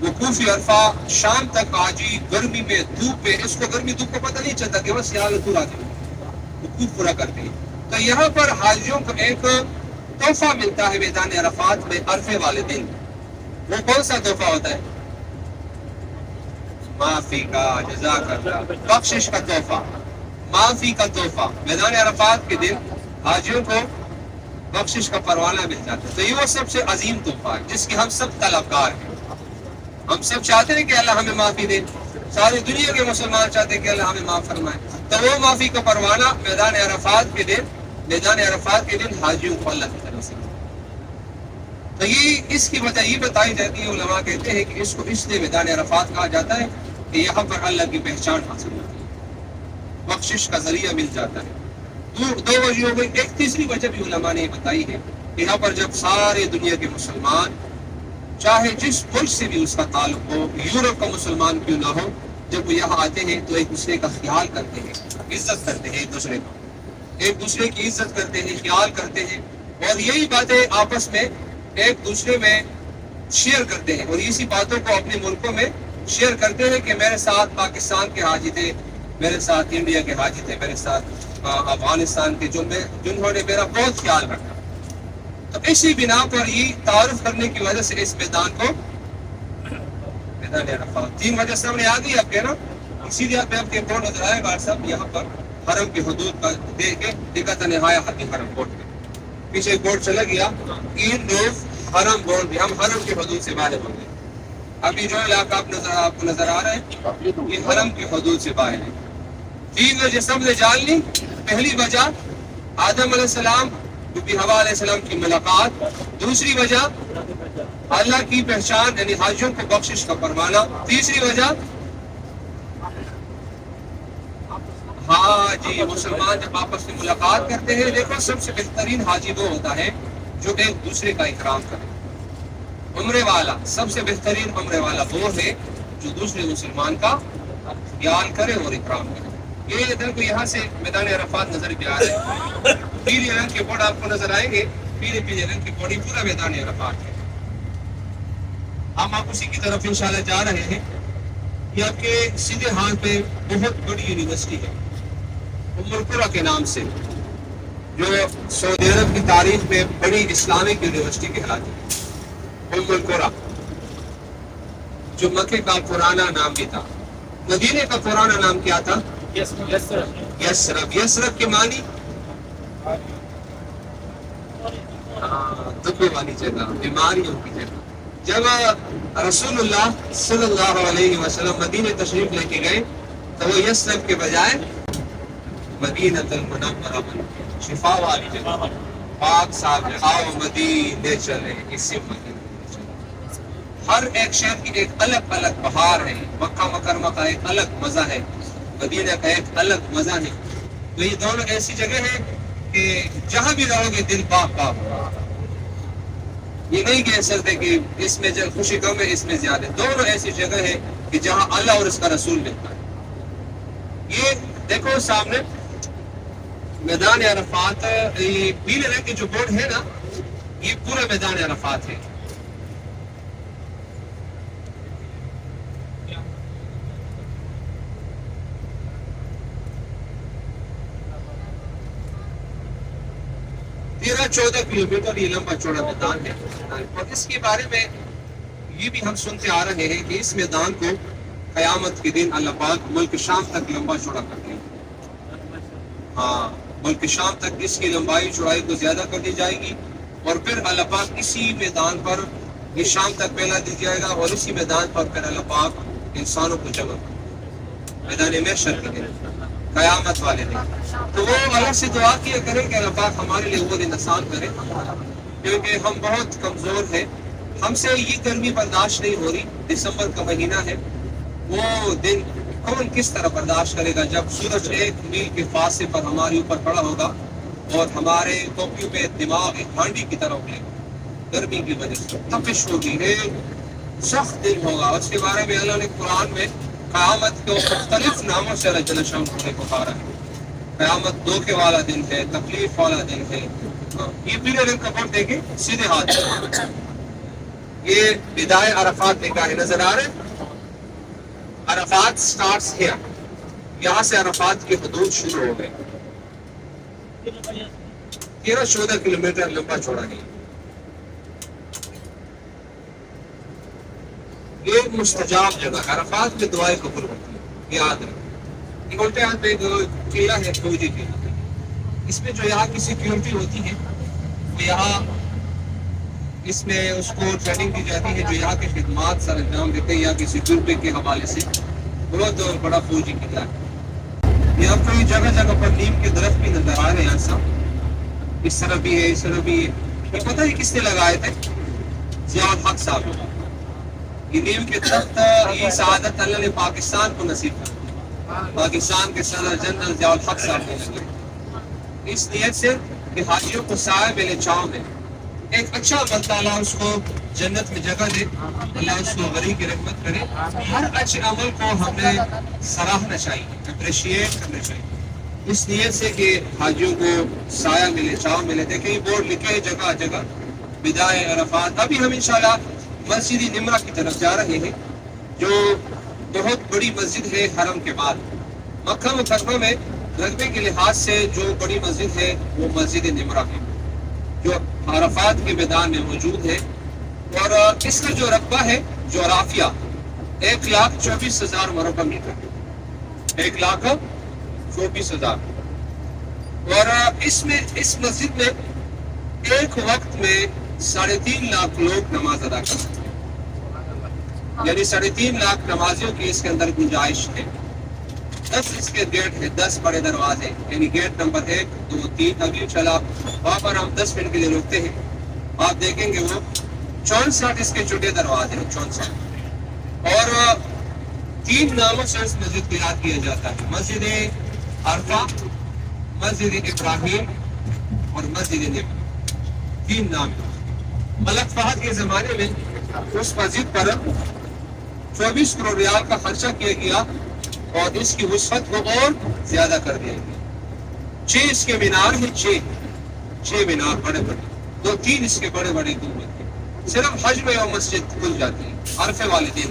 وقوف عرفہ شام تک حاجی گرمی میں دھوپ پہ، اس کو گرمی دھوپ کو پتہ نہیں چلتا کہ بس یہاں پورا دن وقوف پورا کرتے ہیں۔ تو یہاں پر حاجیوں کو ایک تحفہ ملتا ہے میدان عرفات میں عرفے والے دن۔ وہ کون سا تحفہ ہوتا ہے؟ معافی کا، جزاک اللہ، بخشش کا تحفہ، معافی کا تحفہ۔ میدان عرفات کے دن حاجیوں کو بخشش کا پروانہ مل جاتا ہے۔ تو یہ وہ سب سے عظیم تحفہ ہے جس کی ہم سب طلبگار ہیں۔ ہم سب چاہتے ہیں کہ اللہ ہمیں معافی دے، ساری دنیا کے مسلمان چاہتے ہیں کہ اللہ ہمیں معاف فرمائے۔ تو وہ معافی کا پروانہ میدان عرفات کے دن حاجیوں کو اللہ کی طرف سے۔ تو یہ اس کی وجہ یہ بتائی جاتی ہے، علماء کہتے ہیں کہ اس کو اس لیے میدان عرفات کہا جاتا ہے کہ یہاں پر اللہ کی پہچان حاصل ہوتی ہے، بخشش کا ذریعہ مل جاتا ہے۔ دو وجہ ہو گئی۔ ایک تیسری وجہ بھی علماء نے بتائی ہے کہ یہاں پر جب سارے دنیا کے مسلمان، چاہے جس ملک سے بھی اس کا تعلق ہو، یورپ کا مسلمان کیوں نہ ہو، جب وہ یہاں آتے ہیں تو ایک دوسرے کا خیال کرتے ہیں، عزت کرتے ہیں، ایک دوسرے کی عزت کرتے ہیں، خیال کرتے ہیں، اور یہی باتیں آپس میں ایک دوسرے میں شیئر کرتے ہیں، اور اسی باتوں کو اپنے ملکوں میں شیئر کرتے ہیں کہ میرے ساتھ پاکستان کے حاجی تھے، میرے ساتھ انڈیا کے حاجی تھے، میرے ساتھ افغانستان کے جنہوں نے میرا بہت خیال رکھا۔ تو اسی بنا پر یہ تعارف کرنے کی وجہ سے اس میدان کو میدان عرفات، 3 وجہ سامنے آ گئی آپ کے نا۔ اسی لیے آپ کے بورڈ نظر آئے گا صاحب، یہاں پر حرم کی حدود کا دیکھ کے دقت نہایا حدی حرم بورڈ کے پیچھے ایک بورڈ چلا گیا، ان روز حرم بورڈ بھی، ہم حرم کی حدود سے باہر ہوں گے۔ ابھی جو علاقہ آپ کو نظر آ رہا ہے یہ حرم کی حدود سے باہر ہے۔ 3 وجہ سب نے جان لی۔ پہلی وجہ آدم علیہ السلام بی حوا علیہ السلام کی ملاقات، دوسری وجہ اللہ کی پہچان یعنی حاجیوں کو بخشش کا پروانہ، تیسری وجہ ہاں جی مسلمان جب آپس میں ملاقات کرتے ہیں۔ دیکھو سب سے بہترین حاجی وہ ہوتا ہے جو ایک دوسرے کا اکرام کرے، عمرے والا، سب سے بہترین عمرے والا وہ ہے جو دوسرے مسلمان کا خیال کرے اور اکرام کرے۔ یہ ادھر کو یہاں سے میدان عرفات نظر بھی آ رہا ہے، پیلے رنگ کے بورڈ آپ کو نظر آئیں گے، پیلے رنگ کی بورڈ پورا میدان عرفات ہے۔ ہم آپ اسی کی طرف انشاءاللہ جا رہے ہیں۔ یہ آپ کے سیدھے ہاتھ پہ بہت بڑی یونیورسٹی ہے ام القریٰ کے نام سے، جو سعودی عرب کی تاریخ میں بڑی اسلامک یونیورسٹی کہلاتی ہے۔ ام القریٰ جو مکے کا پرانا نام بھی تھا، مدینے کا پرانا نام کیا تھا؟ یسرب۔ یسرب کے معنی دکھوں والی جگہ، بیماریوں کی جگہ۔ جب رسول اللہ صلی اللہ علیہ وسلم مدینے تشریف لے کے گئے تو وہ یسرب کے بجائے مدینۃ المنورہ بن شفا والی جگہ پاک صاحب آؤ مدینے چلے اسی مدینے چلے۔ ہر ایک شہر کی ایک الگ الگ بہار ہے، مکہ مکرمہ کا ایک الگ مزہ ہے، مدینہ کا ایک الگ مزہ ہے۔ تو یہ دونوں ایسی جگہ ہیں کہ جہاں بھی رہو گے دل پاک پاک ہوگا۔ یہ نہیں کہہ سکتے کہ اس میں جب خوشی کم ہے اس میں زیادہ، دونوں ایسی جگہ ہے کہ جہاں اللہ اور اس کا رسول ملتا ہے۔ یہ دیکھو سامنے میدان عرفات، یہ پیلے رنگ کے جو بورڈ ہے نا، یہ پورا میدان عرفات ہے۔ تیرہ 14 کلومیٹر یہ لمبا چوڑا میدان ہے، اور اس کے بارے میں یہ بھی ہم سنتے آ رہے ہیں کہ اس میدان کو قیامت کے دن اللہ پاک ملک شام تک لمبا چوڑا کر دیں گے۔ ہاں، ملک شام تک اس کی لمبائی چوڑائی کو زیادہ کر دی جائے گی، اور پھر اللہ پاک اسی میدان پر یہ شام تک پھیلا دی جائے گا، اور اسی میدان پر پھر اللہ پاک انسانوں کو جمع کرے گا میدان محشر کے دن، قیامت والے دن۔ تو وہ اللہ سے دعا کیا کریں کہ اللہ پاک ہمارے لیے وہ دن آسان کرے، کیونکہ ہم بہت کمزور ہیں، ہم سے یہ گرمی برداشت نہیں ہو رہی۔ دسمبر کا مہینہ ہے، وہ دن کون کس طرح برداشت کرے گا جب سورج 1 میل کے فاصلے پر ہمارے اوپر پڑا ہوگا اور ہمارے ٹوپیوں پہ دماغ ایک ہانڈی کی طرح اگلے گا گرمی کی وجہ سے، تپش ہوگی، سخت دن ہوگا۔ اس کے بارے میں اللہ نے قرآن میں قیامت کو مختلف ناموں سے اللہ جل شانہ نے پکارا ہے۔ قیامت دھوکے والا دن ہے، تکلیف والا دن ہے۔ یہ پیلے رنگ کا بورڈ دیکھیں سیدھے ہاتھ، یہ بدائے عرفات لکھا ہے، نظر آ رہے ہیں؟ عرفات سٹارٹس ہیئر، یہاں سے عرفات کی حدود شروع ہو گئے۔ 13-14 کلومیٹر لمبا چوڑا ہے۔ یہ مستجاب جگہ، عرفات میں دعائیں قبول ہوتی ہیں، یاد رکھیں۔ ایک الٹے ہاتھ میں ایک قلعہ ہے فوجی قلعہ، اس میں جو یہاں کی سیکیورٹی ہوتی ہے وہ یہاں اس میں اس کو ٹریننگ دی جاتی ہے، جو یہاں کے خدمات سر انجام دیتے ہیں یہاں کی سیکیورٹی کے حوالے سے۔ بہت بڑا فوجی قلعہ ہے۔ یہ آپ کو یہ جگہ جگہ پر نیم کے درخت بھی نظر آ رہے ہیں، سب اس طرف بھی ہے، اس طرف بھی ہے۔ یہ پتہ ہے کس نے لگائے تھے؟ ضیاء الحق صاحب۔ یہ نیم کے درخت، یہ سعادت اللہ نے پاکستان کو نصیب کر، پاکستان کے صدر جنرل ضیاء الحق صاحب نے لگائے، اس نیت سے کہ حاجیوں کو سایہ ملے، چھاؤں میں ایک اچھا عمل تعالیٰ اس کو جنت میں جگہ دے، اللہ اس کو غریب کی رحمت کرے۔ ہر اچھے عمل کو ہم نے سراہنا چاہیے، اپریشیٹ کرنا چاہیے، اس نیت سے کہ حاجیوں کو سایہ ملے، چھاؤں ملے۔ دیکھیں بورڈ لکھے جگہ جگہ بدائے عرفات۔ ابھی ہم انشاءاللہ مسجد نمرہ کی طرف جا رہے ہیں، جو بہت بڑی مسجد ہے حرم کے بعد۔ مکہ مکرمہ میں رقبے کے لحاظ سے جو بڑی مسجد ہے وہ مسجد نمرہ ہے، جو عرفات کے میدان میں موجود ہے، اور اس کا جو رقبہ ہے جغرافیہ 1,24,000 مربع میٹر، 1,24,000۔ اور اس مسجد میں ایک وقت میں 3.5 لاکھ لوگ نماز ادا کرتے ہیں، یعنی 3.5 لاکھ نمازیوں کی اس کے اندر گنجائش ہے۔ 10 اس کے گیٹ ہے، 10 بڑے دروازے، یعنی گیٹ نمبر 1 2 3۔ ابھی چلا وہاں پر ہم 10 منٹ کے لیے روکتے ہیں، آپ دیکھیں گے وہ 64 اس کے چھوٹے دروازے ہیں، 64۔ اور 3 ناموں سے اس مسجد کو یاد کیا جاتا ہے، مسجد عرفہ، مسجد ابراہیم اور مسجد نمرہ، 3 نام ہیں۔ ملک فہد کے زمانے میں اس مسجد پر 24 کروڑ ریال کا خرچہ کیا گیا، اور اس کی وسعت کو اور زیادہ کر دیا گیا۔ 6 اس کے مینار ہیں، 6 مینار بڑے بڑے، 2-3 اس کے بڑے بڑے گنبد ہیں۔ صرف حج میں وہ مسجد کھل جاتی ہے عرفے والے دن،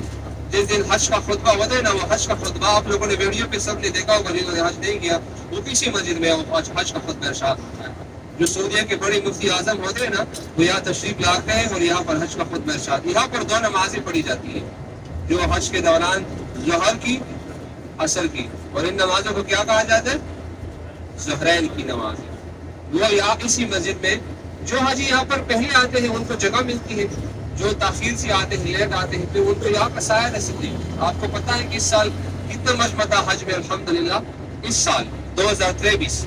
جس دن حج کا خطبہ ہوتا ہے نا، وہ حج کا خطبہ آپ لوگوں نے ویڈیو پہ سب نے دیکھا ہوگا، جنہوں نے حج نہیں کیا وہ کسی مسجد میں وہ حج کا خطبہ ارشاد ہوتا ہے۔ جو سعودیہ کے بڑے مفتی اعظم ہوتے ہیں نا، وہ یہاں تشریف لاتے ہیں اور یہاں پر حج کا خطبہ ارشاد۔ یہاں پر 2 نمازیں پڑھی جاتی ہیں جو حج کے دوران، ظہر کی، عصر کی، اور ان نمازوں کو کیا کہا جاتا ہے؟ ظہرین کی نماز ہے۔ وہ یہاں اسی مسجد میں، جو حاجی یہاں پر پہلے آتے ہیں ان کو جگہ ملتی ہے، جو تاخیر سے آتے ہیں، لیٹ آتے ہیں، پھر ان کو یہاں کا سایہ نصیب نہیں۔ آپ کو پتہ ہے کہ اس سال کتنا مجمع حج میں الحمدللہ، اس سال 2023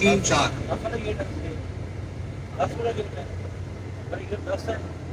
3, 4।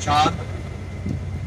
4,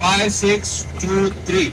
5623।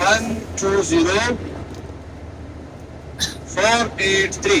120 483।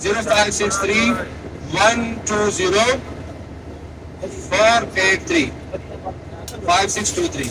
0563 120 483 5623।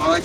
5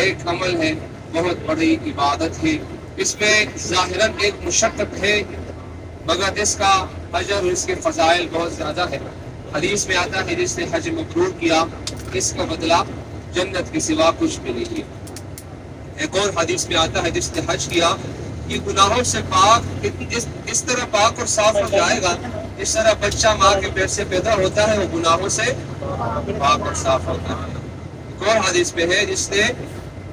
ایک عمل ہے، بہت بڑی عبادت ہے، اس میں ظاہراً ایک مشقت ہے مگر اس کا اجر اور اس کے فضائل بہت زیادہ ہے۔ حدیث میں آتا ہے جس نے حج مبرور کیا اس کا بدلہ جنت کے سوا کچھ بھی نہیں ہے۔ ایک اور حدیث میں آتا ہے جس نے حج کیا یہ گناہوں سے پاک اس طرح پاک اور صاف ہو جائے گا جس طرح بچہ ماں کے پیٹ سے پیدا ہوتا ہے وہ گناہوں سے پاک اور صاف ہوتا ہے۔ ایک اور حدیث میں ہے جس نے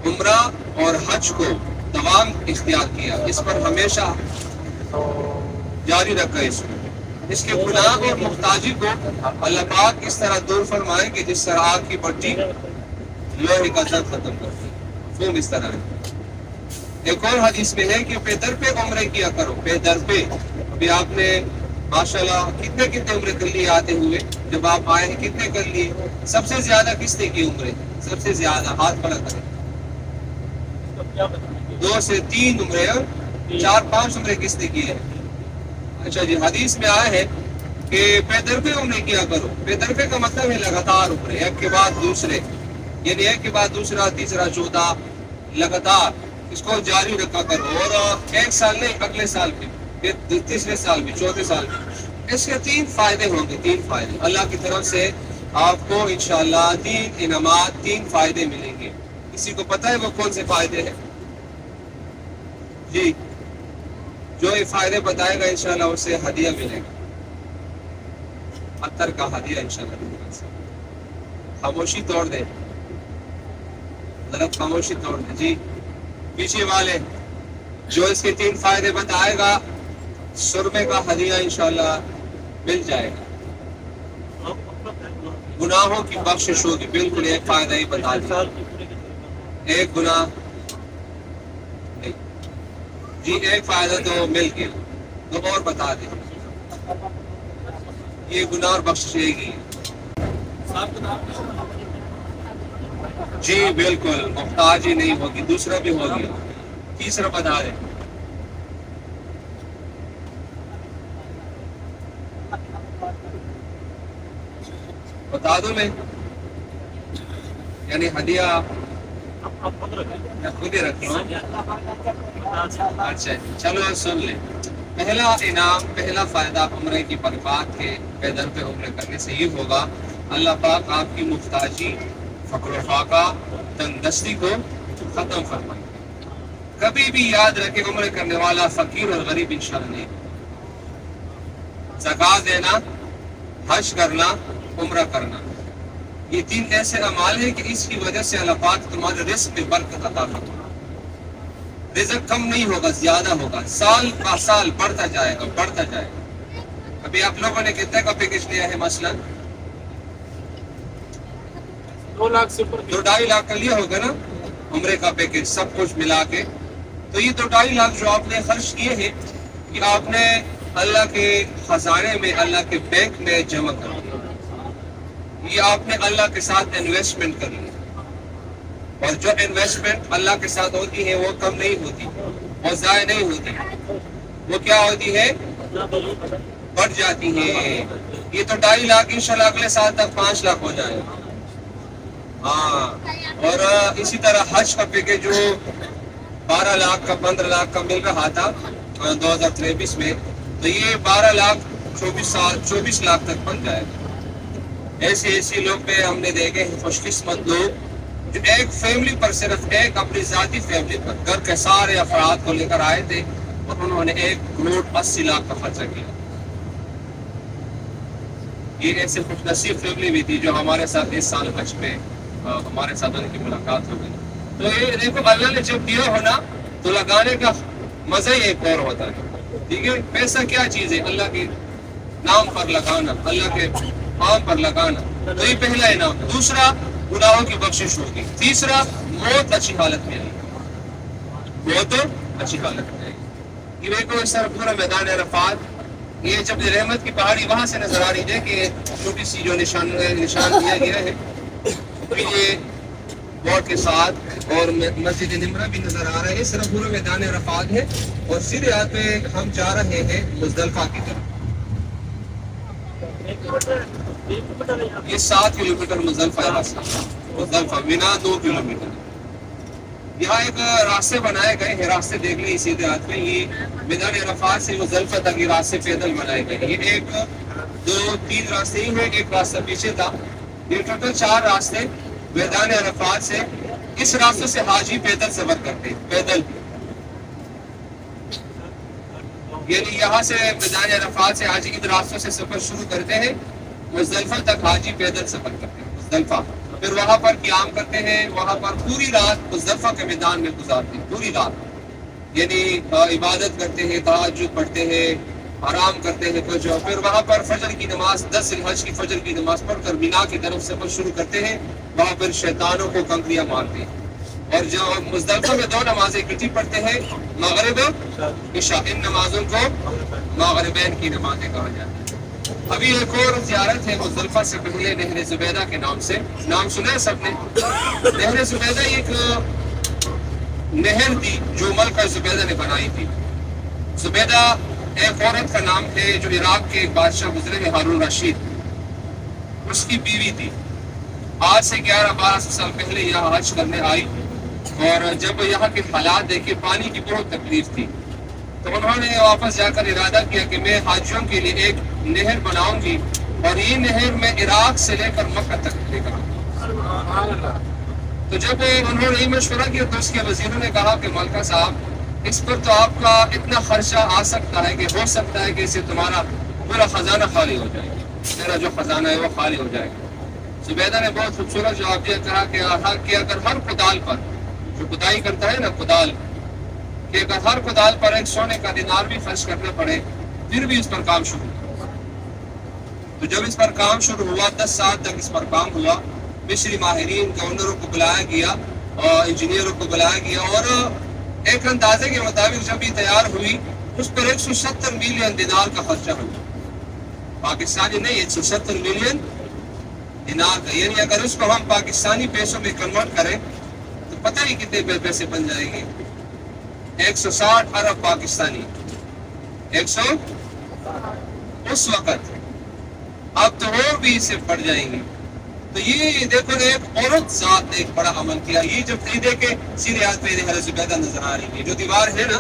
عمرہ اور حج کو دوام اختیار کیا، اس پر ہمیشہ جاری رکھا اس کے گناہ اور محتاجی کو اللہ پاک اس طرح دور فرمائیں کہ جس طرح آگ کی بٹی لوہے کا زنگ ختم کرتی ہے، فہم اس طرح ہے۔ ایک اور حدیث میں ہے کہ پے در پہ عمرے کیا کرو، پے در پہ۔ ابھی آپ نے ماشاءاللہ کتنے عمرے کر لیے آتے ہوئے، جب آپ آئے ہیں کتنے کر لیے؟ سب سے زیادہ کس نے کی عمرے؟ سب سے زیادہ ہاتھ بڑا کریں۔ 2 سے 3 عمرے، 4-5 عمرے کس نے کیے؟ اچھا جی، حدیث میں آیا ہے کہ پے در پہ عمرے کیا کرو۔ پے در پہ کا مطلب ہے لگاتار عمرے، ایک کے بعد دوسرے، یعنی ایک کے بعد دوسرا، تیسرا، چوتھا، لگاتار اس کو جاری رکھا کرو، اور ایک سال نہیں اگلے سال بھی، پھر تیسرے سال بھی، چوتھے سال بھی۔ اس کے 3 فائدے ہوں گے، 3 فائدے اللہ کی طرف سے آپ کو انشاءاللہ 3 انعامات، 3 فائدے ملیں گے۔ کسی کو پتہ ہے وہ کون سے فائدے ہیں؟ جی، جو یہ فائدے بتائے گا انشاءاللہ اسے ہدیہ ملے گا، عطر کا ہدیہ انشاءاللہ۔ خاموشی توڑ دیں، ذرا خاموشی توڑ دیں جی۔ پیچھے والے جو اس کے 3 فائدے بتائے گا سرمے کا ہدیہ انشاءاللہ مل جائے گا، گناہوں کی بخشش ہوگی۔ بالکل ایک فائدہ ہی بتا دیا، ایک گناہ نہیں جی، ایک فائدہ تو مل گیا، تو اور بتا دیں یہ گناہ اور بخشش ایک ہی ہے جی، بالکل محتاج ہی نہیں ہوگی، دوسرا بھی ہو گیا۔ تیسرا بتا دیں، بتا دوں میں، یعنی ہدیہ میں خود ہی رکھ لوں۔ اچھا چلو سن لیں۔ پہلا انعام، پہلا فائدہ عمرے کی برکات کے پے در پہ عمرے کرنے سے یہ ہوگا اللہ پاک آپ کی محتاجی، فقر و فاقہ، تنگ دستی کو ختم فرمائے۔ کبھی بھی یاد رکھے عمرے کرنے والا فقیر اور غریب انشاءاللہ نہیں۔ زکوٰۃ دینا، حج کرنا، عمرہ کرنا، یہ 3 ایسے اعمال ہیں کہ اس کی وجہ سے اللہ پاک تمہارے رزق میں برکت عطا کرتا ہے۔ رزق کم نہیں ہوگا، زیادہ ہوگا، سال کا سال بڑھتا جائے گا، بڑھتا جائے گا۔ ابھی آپ لوگوں نے کتنے کا پیکج لیا ہے؟ مثلا 2 لاکھ سے اوپر 2-2.5 لاکھ کا لیا ہوگا نا عمرے کا پیکج، سب کچھ ملا کے۔ تو یہ 2-2.5 لاکھ جو آپ نے خرچ کیے ہیں کہ آپ نے اللہ کے خزانے میں، اللہ کے بینک میں جمع کر دیا، یہ آپ نے اللہ کے ساتھ انویسٹمنٹ کر لی، اور جو انویسٹمنٹ اللہ کے ساتھ ہوتی ہے وہ کم نہیں ہوتی، وہ ضائع نہیں ہوتی، وہ کیا ہوتی ہے؟ بڑھ جاتی ہے۔ یہ تو 2.5 لاکھ انشاءاللہ اگلے سال تک 5 لاکھ ہو جائے گا۔ ہاں، اور اسی طرح حج کا پیکج جو 12 لاکھ کا، 15 لاکھ کا مل رہا تھا 2023 میں، تو یہ 12 لاکھ 24 لاکھ تک بن جائے گا۔ ایسے لوگ پہ ہم نے دیکھے ہیں، خوش قسمت لوگ جو ایک فیملی پر، صرف ایک اپنی ذاتی فیملی پر، گھر کے سارے افراد کو لے کر آئے تھے اور انہوں نے 1.80 کروڑ کا خرچہ کیا۔ یہ ایسے خوش نصیب فیملی بھی تھی جو ہمارے ساتھ اس سال حج میں ہمارے ساتھ ان کی ملاقات ہو گئی۔ تو یہ دیکھو اللہ نے جب دیا ہونا تو لگانے کا مزہ ہی ایک اور ہوتا ہے، ٹھیک ہے؟ پیسہ کیا چیز ہے؟ اللہ کے نام پر لگانا، اللہ کے نام پر لگانا، تو یہ پہلا انعام۔ دوسرا گناہوں کی بخشش ہوگی۔ تیسرا موت اچھی حالت میں آئے گی، موت اچھی حالت میں آئے گی۔ یہ دیکھو اس طرح پورا میدان عرفات، یہ جب رحمت کی پہاڑی وہاں سے نظر آ رہی ہے کہ چھوٹی سی جو نشان دیا گیا ہے، پھر یہ بورڈ کے ساتھ، اور مسجد نمرہ بھی نظر آ رہا ہے، اس طرح پورا میدان عرفات ہے، اور سیدھے ہاتھ پہ ہم جا رہے ہیں مزدلفہ کی طرف۔ یہ 7 کلومیٹر مزدلفہ ہے، مزدلفہ مینا 2 کلومیٹر، یہاں ایک راستے بنائے گئے ہیں، راستے دیکھ لیں سیدھے ہاتھ میں، یہ میدان عرفات سے مزدلفہ تک یہ راستے پیدل بنائے گئے، یہ 1 2 3 راستے ہی ہیں، ایک راستہ پیچھے تھا، یہ ٹوٹل 4 راستے میدان عرفات سے، اس راستے سے حاجی پیدل سفر کرتے ہیں، پیدل، یعنی یہاں سے میدان عرفات سے حاجی ان راستوں سے سفر شروع کرتے ہیں، مزدلفہ تک حاجی پیدل سفر کرتے ہیں، مزدلفہ، پھر وہاں پر قیام کرتے ہیں، وہاں پر پوری رات مزدلفہ کے میدان میں گزارتے ہیں، پوری رات، یعنی عبادت کرتے ہیں، تہجد پڑھتے ہیں، آرام کرتے ہیں کچھ، اور پھر وہاں پر فجر کی نماز 10 ذی الحج کی فجر کی نماز پڑھ کر مینا کی طرف سفر شروع کرتے ہیں، وہاں پھر شیطانوں کو کنکریاں مارتے ہیں، اور جو مزدلفہ میں 2 نمازیں اکٹھی پڑھتے ہیں، مغرب عشاء، ان نمازوں کو مغربین کی نمازیں کہا جاتا ہے۔ ابھی ایک اور زیارت ہے مزدلفہ سے پہلے، نہر زبیدہ کے نام سے، نام سنا ہے سب نے؟ نہر زبیدہ ایک نہر تھی جو ملکہ زبیدہ نے بنائی تھی۔ زبیدہ ایک عورت کا نام ہے جو عراق کے ایک بادشاہ گزرے ہیں ہارون رشید، اس کی بیوی تھی، آج سے 1100-1200 سال پہلے یہاں حج کرنے آئی، اور جب یہاں کے حالات دیکھے، پانی کی بہت تکلیف تھی، تو انہوں نے واپس جا کر ارادہ کیا کہ میں حاجیوں کے لیے ایک نہر بناؤں گی، اور یہ نہر میں عراق سے لے کر مکہ تک لے کر آؤں گی۔ تو جب انہوں نے یہ مشورہ کیا تو اس کے وزیروں نے کہا کہ ملکہ صاحب، اس پر تو آپ کا اتنا خرچہ آ سکتا ہے کہ ہو سکتا ہے کہ اسے تمہارا پورا خزانہ خالی ہو جائے گا، میرا جو خزانہ ہے وہ خالی ہو جائے گا۔ زبیدہ نے بہت خوبصورت جواب دیا، کہا کہ اگر ہر کدال پر، جو کدائی کرتا ہے نا کدال، کہ اگر ہر کدال پر 1 سونے کا دینار بھی خرچ کرنا پڑے پھر بھی اس پر کام شروع ہوا۔ تو جب اس پر کام شروع ہوا، 10 سال تک اس پر کام ہوا، مصری ماہرین گورنروں کو بلایا گیا اور انجینئروں کو بلایا گیا، اور ایک اندازے کے مطابق جب یہ تیار ہوئی اس پر 170 ملین دینار کا خرچہ ہوا، پاکستانی نہیں، 170 ملین دینار کا، یعنی اگر اس کو ہم پاکستانی پیسوں میں کنورٹ کریں تو پتہ ہی کتنے پیسے بن جائیں گے، 160 ارب پاکستانی، 100 اس وقت، اب تو اور بھی اس سے بڑھ جائیں گے۔ تو یہ دیکھو ایک عورت ذات نے ایک بڑا عمل کیا، یہ جب خریدے کے سیدھے ہاتھ پہ نہر زبیدہ نظر آ رہی ہے، جو دیوار ہے نا،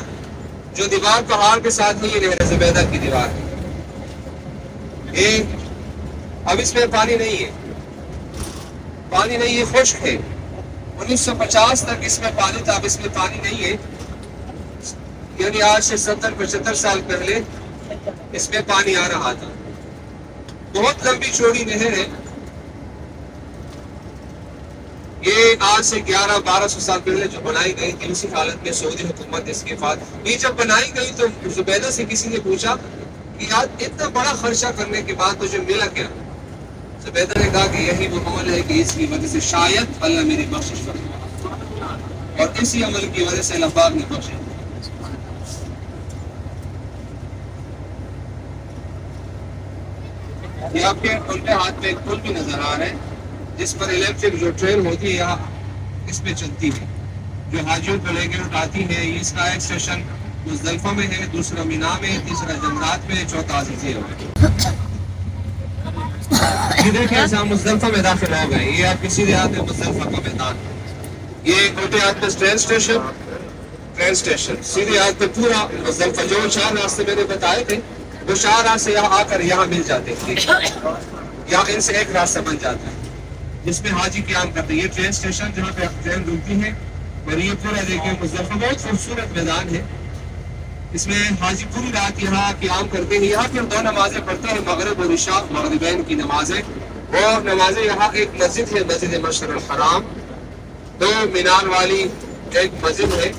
جو دیوار پہاڑ کے ساتھ نہیں، یہ نہر زبیدہ کی دیوار ہے، اب اس میں پانی نہیں ہے، پانی نہیں ہے، خشک ہے، 1950 تک اس میں پانی تھا، اب اس میں پانی نہیں ہے، یعنی آج سے 70-75 سال پہلے اس میں پانی آ رہا تھا۔ بہت لمبی چوڑی نہر ہے، یہ آج سے 1100-1200 سال پہلے جو بنائی گئی تھی، اسی حالت میں سعودی حکومت اس کے بعد یہ جب بنائی گئی تو زبیدہ سے کسی نے پوچھا کہ یار اتنا بڑا خرچہ کرنے کے بعد تجھے ملا کیا؟ زبیدہ نے کہا کہ یہی وہ عمل ہے کہ اس کی وجہ سے شاید اللہ میری بخشش کرے، اور اسی عمل کی وجہ سے اللہ پاک نے بخشش۔ یہ آپ کے الٹے ہاتھ پہ ایک پل بھی نظر آ رہا ہے جس پر الیکٹرک جو ٹرین ہوتی ہے یہاں اس پہ چلتی ہے، جو حاجیوں کو لے کے اٹھاتی ہے۔ اس کا ایک اسٹیشن مزدلفہ میں ہے، دوسرا مینا میں، تیسرا جمرات میں، چوتھا عزیزیہ میں۔ یہ دیکھیں ایسے ہم مزدلفہ میں داخل ہو گئے، یہ آپ کے سیدھے ہاتھ میں مزدلفہ کا میدان، یہ الٹے ہاتھ پہ ٹرین اسٹیشن، سیدھے ہاتھ پہ پورا مزدلفہ۔ جو 4 راستے میں نے بتائے تھے وہ 4 راستے یہاں آ کر یہاں مل جاتے ہیں، یہاں ان سے ایک راستہ بن جاتا ہے جس میں حاجی قیام کرتے ہیں۔ یہ ٹرین اسٹیشن جہاں پہ ٹرین رکتی ہے، اور یہ پورا دیکھیں مزدلفہ بہت خوبصورت میدان ہے، اس میں حاجی پوری رات یہاں قیام کرتے ہیں۔ یہاں پھر 2 نمازیں پڑھتے ہیں، مغرب اور عشاء، مغربین کی نمازیں، وہ نمازیں یہاں ایک مسجد ہے، مسجد مشعر الحرام، 2 مینار والی ایک مسجد ہے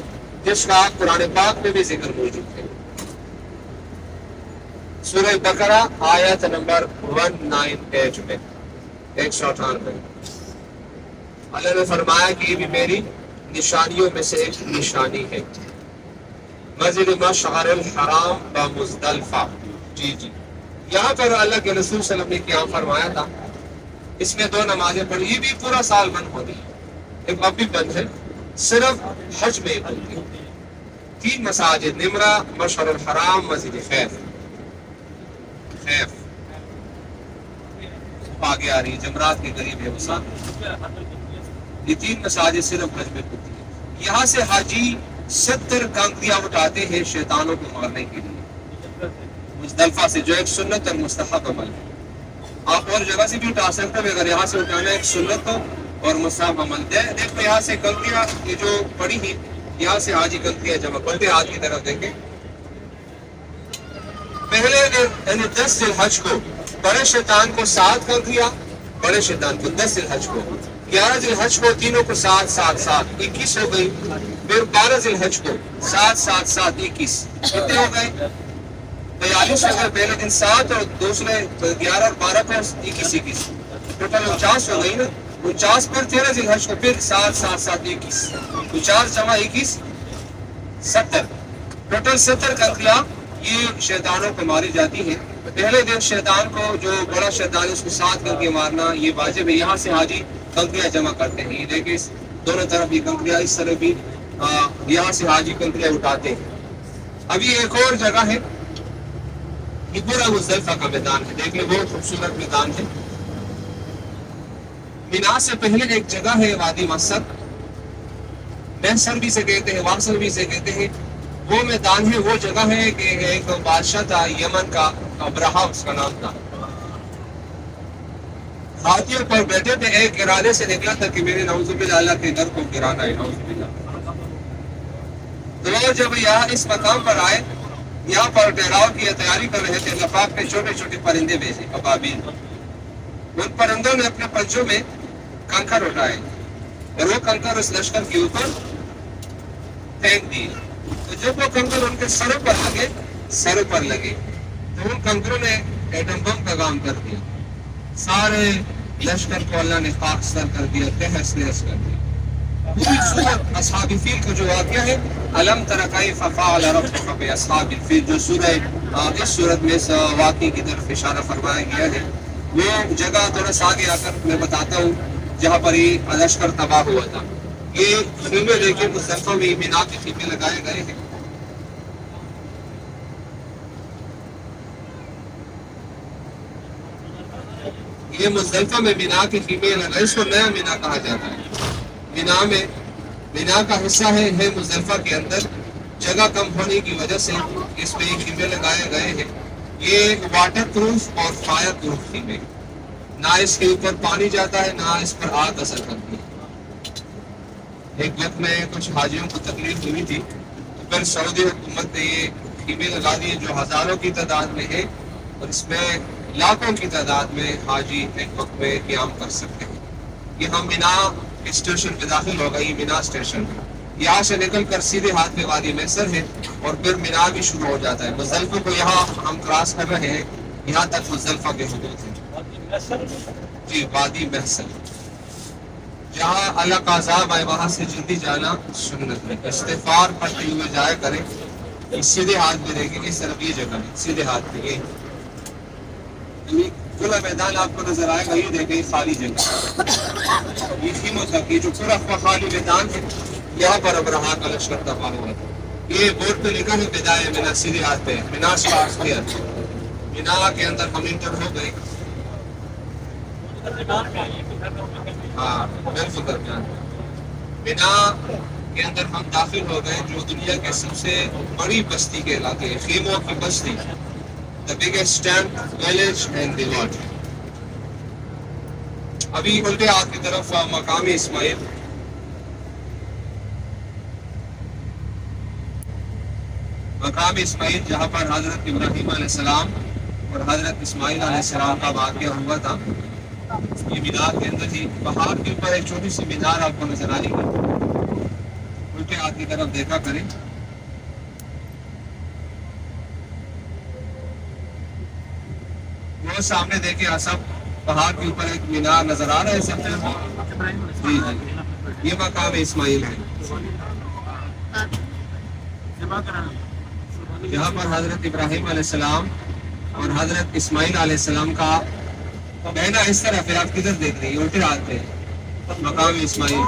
جس کا قرآن پاک میں بھی ذکر موجود ہے۔ سورہ بقرہ آیت نمبر 198 میں 198 میں اللہ نے فرمایا کہ یہ بھی میری نشانیوں میں سے ایک نشانی ہے، مسجد مشعر الحرام بمزدلفہ۔ جی یہاں پر اللہ کے رسول صلی اللہ علیہ وسلم نے قیام فرمایا تھا، اس میں 2 نمازیں پڑھی، یہ بھی پورا سال بند ہوتی ہے، ایک اب بھی بند ہے، صرف حج میں بند ہے۔ 3 مساجد، نمرہ، مشعر الحرام، مسجد خیف آگے آ رہی ہے، جمرات کے قریب ہے وہ ساتھ، یہ 3 مساجد صرف حج میں ہوتی ہے۔ یہاں سے حاجی 70 کنکریاں اٹھاتے ہیں شیطانوں کو مارنے کے لیے مزدلفہ سے، جو ایک سنت اور مستحب عمل ہے۔ آپ اور جگہ سے بھی اٹھا سکتے ہیں، اگر یہاں سے اٹھانا ایک سنت ہو اور مستحب عمل ہے۔ دیکھو یہاں سے کنکریاں یہ جو پڑی ہیں، یہاں سے حاجی کنکریاں جمع کرتے، ہاتھ کی طرف دیکھیں۔ پہلے یعنی 10 ذی الحج کو بڑے شیطان کو 7 کنکریاں، بڑے شیطان کو 10 ذی الحج کو، 11 ذی الحج کو تینوں کو 7 7 7 21 ہو گئی۔ پھر 12 ذی الحج کو 7 7 7 21 کتنے ہو گئے؟ 42 ہو گئے۔ پہلے دن 7 اور دوسرے 11 اور 12 کو 21 21 ٹوٹل 49 ہو گئی نا۔ 49 پھر 13 ذی الحج کو پھر 7 7 7 21 49 جمع 21 70 ٹوٹل 70 کنکریاں یہ شیطانوں کو ماری جاتی ہیں۔ پہلے دن شیطان کو جو بڑا شیطان ہے اس کو 7 کنکریاں مارنا یہ واجب ہے۔ یہاں سے حاجی کنکریاں جمع کرتے ہیں، یہ دیکھیں دونوں طرف یہ کنکریاں، اس طرح بھی یہاں سے حاجی کنکریاں اٹھاتے ہیں۔ ابھی ایک اور جگہ ہے، یہ پورا مزدلفہ کا میدان ہے، دیکھیں بہت خوبصورت میدان ہے۔ مینا سے پہلے ایک جگہ ہے وادی محصر، محصر بھی سے کہتے ہیں، واصل بھی سے کہتے ہیں۔ وہ میدان ہے، وہ جگہ ہے کہ ایک بادشاہ تھا یمن کا، ابرہا اس کا نام تھا۔ ہاتھیوں پر بیٹھے تھے، ایک ارادے سے نکلا تھا کہ میرے نعوذ باللہ اللہ کے گھر کو گرانا ہے، نعوذ باللہ۔ تو وہ جب یہاں اس مقام پر آئے، یہاں پر ٹھہراؤ کی تیاری کر رہے تھے، اللہ پاک نے چھوٹے چھوٹے پرندے بھیجے، ابابیل۔ ان پرندوں نے اپنے پنجوں میں کنکر اٹھائے اور وہ کنکر اس لشکر کے اوپر پھینک دیے۔ تو جب وہ کنکر ان کے سروں پر لگے تو ان کنکروں نے ایٹم بم کا کام کر دیا، سارے لشکر کو اللہ نے خاک سر کر دیا، تہس نہس کر دیا۔ پوری سورت اصحاب الفیل کا جو واقعہ ہے، الم تر کیف فعل ربک باصحاب الفیل، جو سورہ اس سورت میں اس واقعے کی طرف اشارہ فرمایا گیا ہے، وہ جگہ تھوڑا سا آگے آ کر میں بتاتا ہوں جہاں پر یہ لشکر تباہ ہوا تھا۔ یہ خیمے دیکھیں، مزدلفہ میں مینا کے خیمے لگائے گئے ہیں۔ یہ مزدلفہ میں مینا کے خیمے لگائے، اس کو نیا مینا کہا جاتا ہے۔ مینا کا حصہ ہے مزدلفہ کے اندر، جگہ کم ہونے کی وجہ سے اس میں یہ خیمے لگائے گئے ہیں۔ یہ واٹر پروف اور فائر پروف خیمے، نہ اس کے اوپر پانی جاتا ہے نہ اس پر آگ اثر کرتی ہے۔ ایک وقت میں کچھ حاجیوں کو تکلیف ہوئی تھی، تو پھر سعودی حکومت نے یہ خیمے لگا دیے جو ہزاروں کی تعداد میں ہے، اور اس میں لاکھوں کی تعداد میں حاجی ایک وقت میں قیام کر سکتے ہیں۔ یہ ہم مینا اسٹیشن پہ داخل ہو گئی، یہ مینا اسٹیشن ہے۔ یہاں سے نکل کر سیدھے ہاتھ میں وادی محصر ہے، اور پھر مینا بھی شروع ہو جاتا ہے۔ مزدلفہ کو یہاں ہم کراس کر رہے ہیں، یہاں تک مزدلفہ کے حدود ہیں جی، وادی محصر، جہاں اللہ کا عذاب آئے وہاں سے جلدی جانا سنت ہے۔ استغفار پڑھتے ہوئے جایا کریں۔ سیدھے ہاتھ میں دیکھیں، اس طرف یہ جگہ ہے، سیدھے ہاتھ میں یہ کھلا میدان آپ کو نظر آئے گا، یہ دیکھیں خالی جگہ، یہ خیموں تک، یہ جو پورا خالی میدان ہے، یہاں پر ابرہا کا لشکر تباہ ہوا تھا۔ یہ بورڈ پہ لکھا ہے بدائے مینا، سیدھے ہاتھ پہ مینا سٹارٹس ہیئر۔ مینا کے اندر ہم انٹر ہو گئے، ہاں بالکل درمیان مینا کے اندر ہم داخل ہو گئے، جو دنیا کے سب سے بڑی بستی کے علاقے، خیموں کی بستی، the biggest tent village in the world۔ ابھی الٹے ہاتھ کی طرف مقام اسماعیل، مقام اسماعیل جہاں پر حضرت ابراہیم علیہ السلام اور حضرت اسماعیل علیہ السلام کا واقعہ ہوا تھا۔ یہ مینار کے اندر ہی پہاڑ کے اوپر ایک چھوٹی سی مینار آپ کو نظر آ رہی ہے، الٹے ہاتھ کی طرف دیکھا کریں۔ وہ سامنے دیکھیں سب پہاڑ کے اوپر ایک مینار نظر آ رہا ہے سب جی جی، یہ مقام اسماعیل ہے، جہاں پر حضرت ابراہیم علیہ السلام اور حضرت اسماعیل علیہ السلام کا بہنا اس طرح، پھر آپ کدھر دیکھ رہی ہیں؟ الٹے ہاتھ پہ مقام اسماعیل،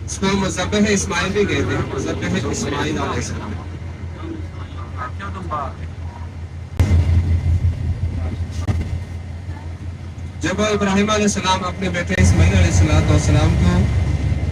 اس کو مذبح اسماعیل بھی کہتے ہیں، مذبح اسماعیل علیہ السلام۔ جب ابراہیم علیہ السلام اپنے بیٹے اسماعیل علیہ السلام کو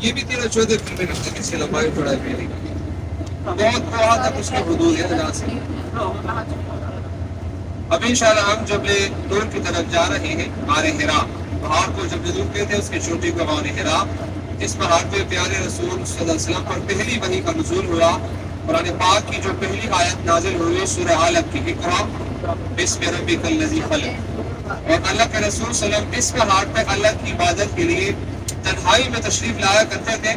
یہ بھی 13-14 فلمیں رکھتے ہیں، اس کی لمبائی چوڑائی بھی نہیں، بہت وہاں تک اس کی حدود ہے جہاں سے۔ اب انشاءاللہ ہم جبل نور کی طرف جا رہے ہیں، غار حرا پہاڑ کو جبل نور کہتے ہیں، اس کی چوٹی کو غار حرا۔ اس پہاڑ پہ پیارے رسول صلی اللہ علیہ وسلم پر پہلی وحی کا نزول ہوا۔ قرآن پاک کی جو پہلی آیت نازل ہوئی سورہ علق کی، اقرأ بسم ربک الذی خلق، اور اللہ کے رسول صلی اللہ علیہ وسلم اس پہاڑ پہ اللہ کی عبادت کے لیے تنہائی میں تشریف لایا کرتے تھے،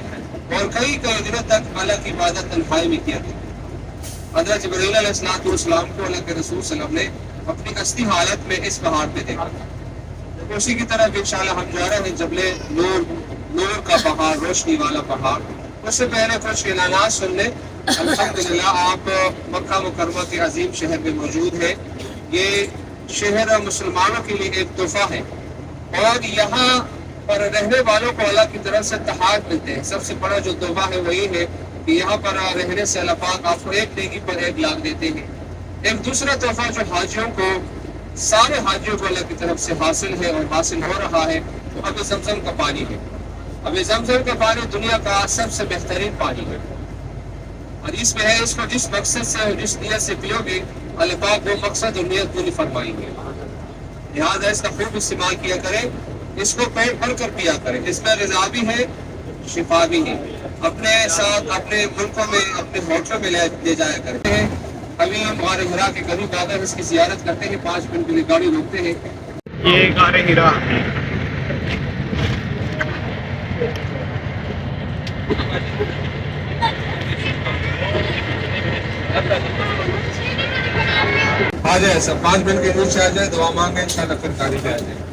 اور کئی دنوں تک اللہ کی عبادت تنہائی میں کیا تھا۔ حضرت جبرائیل علیہ السلام کو اللہ کے رسول صلی اللہ علیہ وسلم نے اپنی اصلی حالت میں اس پہاڑ پہ دیکھا۔ اسی کی طرف انشاءاللہ ہم جا رہے ہیں جبل نور، نور کا پہاڑ، روشنی والا پہاڑ۔ اس سے پہلے کچھ اعلانات سن لیں۔ الحمدللہ آپ مکہ مکرمہ کے عظیم شہر میں موجود ہیں۔ یہ شہر مسلمانوں کے لیے ایک تحفہ ہے، اور یہاں پر رہنے والوں کو اللہ کی طرف سے تحائف ملتے ہیں۔ سب سے بڑا جو تحفہ ہے وہی ہے کہ یہاں پر رہنے سے اللہ پاک آپ کو ایک نیکی پر 1 لاکھ دیتے ہیں۔ ایک دوسرا تحفہ جو حاجیوں کو، سارے حاجیوں کو اللہ کی طرف سے حاصل ہے اور حاصل ہو رہا ہے، وہ اب زمزم کا پانی ہے۔ اب زمزم کا پانی دنیا کا سب سے بہترین پانی ہے، اور اس میں ہے اس کو جس مقصد سے اور جس نیت سے پیو گے، اللہ پاک وہ مقصد اور نیت پوری فرمائیں گے۔ لہٰذا اس کا خوب استعمال کیا کریں، اس کو پیٹ بھر کر پیا کریں۔ اس میں غذا بھی ہے، شفا بھی ہے۔ اپنے ساتھ اپنے ملکوں میں، اپنے ہوٹلوں میں لے جایا کرتے ہیں۔ ابھی ہم غار حرا کے قریب آ کر اس کی زیارت کرتے ہیں، 5 منٹ کے لیے گاڑی روکتے ہیں۔ یہ غار حرا آ جائے، سب 5 منٹ کے نیچے آ جائے، دعا مانگے، انشاءاللہ پھر گاڑی پہ آ جائے۔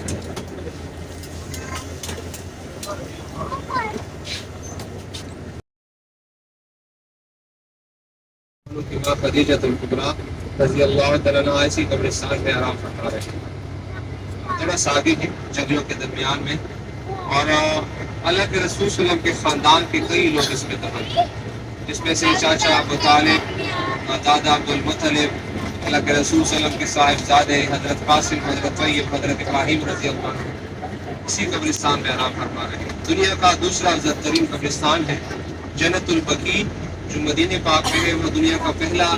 کی ماں خدیجہ الکبریٰ رضی اللہ تعالیٰ عنہا اسی قبرستان میں آرام فرما رہے ہیں۔ تھوڑا سادگی ہے جنگلوں کے درمیان میں، اور اللہ کے رسول صلی اللہ علیہ وسلم کے خاندان کے کئی لوگ اس میں دفن ہیں، جس میں سے چاچا ابو طالب، دادا عبد المطلب، اللہ کے رسول صلی اللہ علیہ وسلم کے صاحبزادے حضرت قاسم، حضرت طیب، حضرت ابراہیم رضی اللہ عنہ اسی قبرستان میں آرام فرما رہے ہیں۔ دنیا کا دوسرا افضل ترین قبرستان ہے جنت البقیع، جو مدینہ پاک میں ہے، وہ دنیا کا پہلا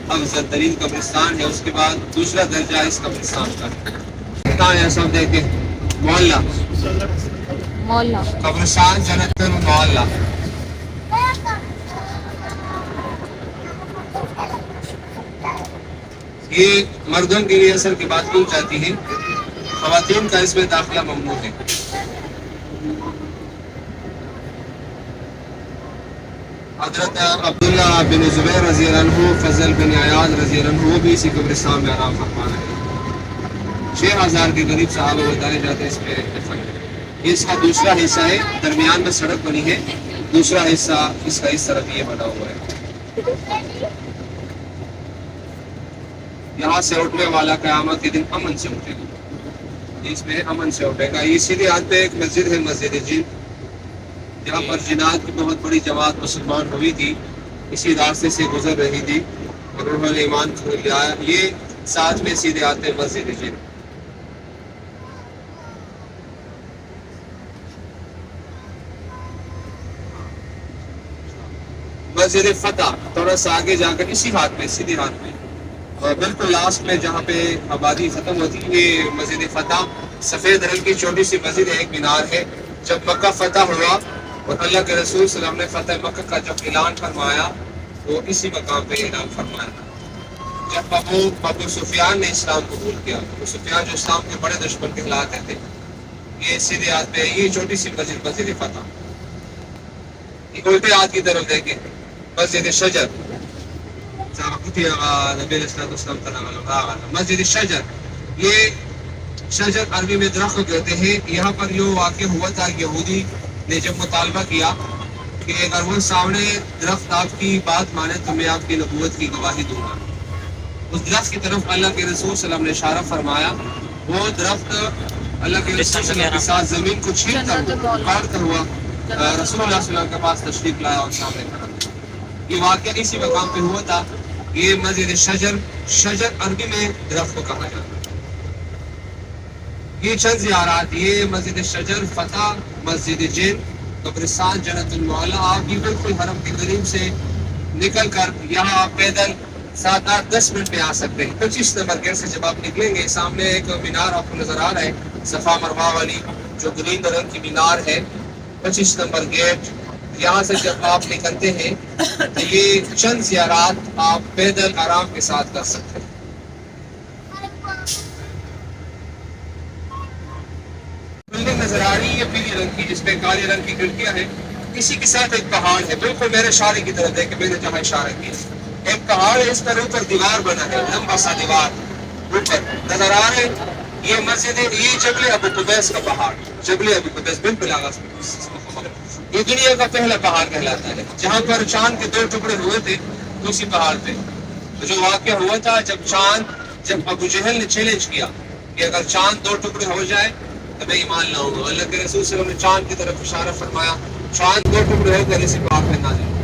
افضل ترین قبرستان ہے۔ اس کے بعد دوسرا درجہ اس قبرستان کا ہے۔ کہاں ہے سب دیکھیں؟ معلّہ مولا قبرستان جنت المعلّہ۔ یہ مردوں کے لیے اثر کی بات کی جاتی ہے، خواتین کا اس میں داخلہ ممنوع ہے۔ حضرت عبداللہ بن زبیر رضی اللہ عنہ، فضل بن عیاض رضی اللہ عنہ، وہ بھی اسی قبرستان میں آرام فرما رہے ہیں۔ 6000 کے قریب صحابہ بتائے جاتے ہیں اس میں دفن ہیں۔ یہ اس کا دوسرا حصہ ہے، درمیان میں سڑک بنی ہے، دوسرا حصہ اس کا اس طرف یہ بنا ہوا ہے۔ یہاں سے اٹھنے والا قیامت کے دن امن سے اٹھے گا، اس میں امن سے اٹھے گا۔ یہ سیدھے ہاتھ پہ ایک مسجد ہے، مسجد جن، جہاں پر جنات کی بہت بڑی جماعت مسلمان ہوئی تھی، اسی راستے سے گزر رہی تھی اور انہوں نے ایمان لیا۔ یہ ساتھ میں سیدھے ہاتھ پہ مسجد جن۔ مسجد فتح تھوڑا سا آگے جا کر اسی ہاتھ میں، سیدھے ہاتھ میں، اور بالکل لاسٹ میں جہاں پہ آبادی ختم ہوتی ہے، یہ مسجد فتح سفید رنگ کی چھوٹی سی مسجد ہے، ایک مینار ہے۔ جب مکہ فتح ہوا اور اللہ کے رسول صلی اللہ علیہ وسلم نے فتح مکہ کا جب اعلان فرمایا، وہ اسی مقام پہ اعلان فرمایا۔ جب ابو سفیان نے اسلام قبول کیا، ابو سفیان جو اسلام کے بڑے دشمن کہلاتے تھے، یہ سیدھے ہاتھ پہ یہ چھوٹی سی مسجد، مسجد فتح۔ یہ الٹے ہاتھ کی طرف دیکھیں، مسجد شجر، مسجد شجر، یہ شجر عربی میں درخت کہتے ہیں۔ یہاں پر جو واقع ہوا تھا، یہودی نے جب مطالبہ کیا کہ اگر وہ سامنے درخت آپ کی بات مانے تو میں آپ کی نبوت کی گواہی دوں گا، اس درخت کی طرف اللہ کے رسول صلی اللہ علیہ وسلم نے اشارہ فرمایا۔ وہ درخت اللہ کے رسول صلی اللہ علیہ وسلم کے ساتھ زمین کو چھینتا ہوا، کاٹتا ہوا رسول اللہ صلی اللہ علیہ وسلم کے پاس تشریف لایا اور سامنے کھڑا کیا۔ یہ واقعہ اسی مقام پہ ہوا تھا۔ یہ مسجد شجر، شجر عربی میں درخت کو کہا جاتا ہے۔ یہ چند زیارات، یہ مسجد شجر، فتح، مسجد جن، قبرستان جنت المعلا، آپ یہ بالکل حرم کے قریب سے نکل کر یہاں آپ پیدل 7-8-10 منٹ میں آ سکتے ہیں۔ 25 نمبر گیٹ سے جب آپ نکلیں گے، سامنے ایک مینار آپ کو نظر آ رہا ہے صفا مروا والی، جو گرین رنگ کی مینار ہے، 25 نمبر گیٹ، یہاں سے جب آپ نکلتے ہیں تو یہ چند زیارات آپ پیدل آرام کے ساتھ کر سکتے ہیں۔ بلڈنگ نظر آ رہی ہے پیلی رنگ کی، جس پہ کالے رنگ کی کھڑکیاں ہیں، اسی کے ساتھ ایک پہاڑ ہے، بالکل میرے اشارے کی طرف دیکھ کے میں نے جہاں اشارہ کیا، ایک پہاڑ ہے، اس پر اوپر دیوار بنا ہے، لمبا سا دیوار اوپر نظر آ رہے ہیں۔ یہ مسجد ہے، یہ جبل ابو قبیس کا پہاڑ، جبل ابو قبیس بالکل آغاز میں، یہ دنیا کا پہلا پہاڑ کہلاتا ہے، جہاں پر چاند کے 2 ٹکڑے ہوئے تھے اسی پہاڑ پہ۔ تو جو واقعہ ہوا تھا جب ابو جہل نے چیلنج کیا کہ اگر چاند 2 ٹکڑے ہو جائے تو میں ایمان لاؤں گا، اللہ کے رسول صلی اللہ علیہ وسلم نے چاند کی طرف اشارہ فرمایا، چاند 2 ٹکڑے ہو کر اسی پہاڑ پہ نازل ہوا۔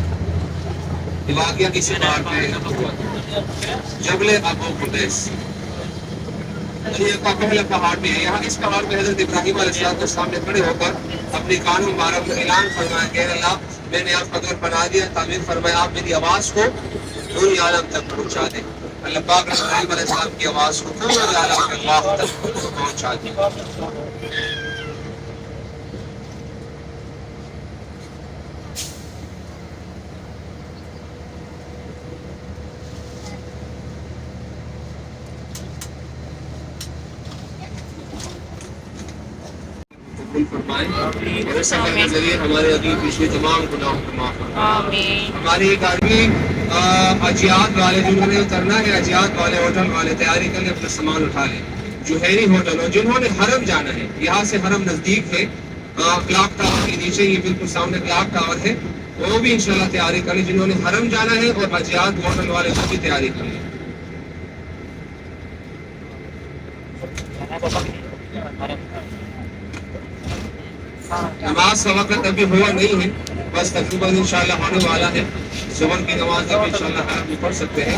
یہ واقعہ کسی پہاڑ پہ ہوا تھا، جبل ابو قبیس، دنیا کا پہلا پہاڑ بھی ہے۔ یہاں اس پہاڑ پہ حضرت ابراہیم علیہ السلام کے سامنے کھڑے ہو کر اپنی کانوں مبارک میں اعلان فرمایا کہ اللہ میں نے آپ کا گھر بنا دیا، تعمیر فرمایا، آپ میری آواز کو پوری عالم تک پہنچا دیں۔ اللہ پاک نے ابراہیم علیہ السلام کی آواز کو پورے عالم کے اللہ تک پہنچا دیا۔ قبول فرمائیں اور اس سفر کے ذریعے ہمارے اگلی پچھلی تمام گناہوں کو معاف فرمائیں۔ آمین۔ ہماری گاڑی اجیات والے جنہوں نے اترنا ہے، اجیات والے ہوٹل والے تیاری کر لیں، اپنا سامان اٹھا لیں۔ جوہری ہوٹل اور جنہوں نے حرم جانا ہے، یہاں سے حرم نزدیک ہے، کلاک ٹاور کے نیچے، یہ بالکل سامنے کلاک ٹاور ہے، وہ بھی انشاءاللہ تیاری کر لیں۔ جنہوں نے حرم جانا ہے اور اجیات ہوٹل والے وہ بھی تیاری کر لیں۔ نماز کا وقت ابھی ہوا نہیں ہے، بس تقریباً انشاءاللہ ہونے والا ہے۔ ظہر کی نماز اب انشاءاللہ حرم میں پڑھ سکتے ہیں۔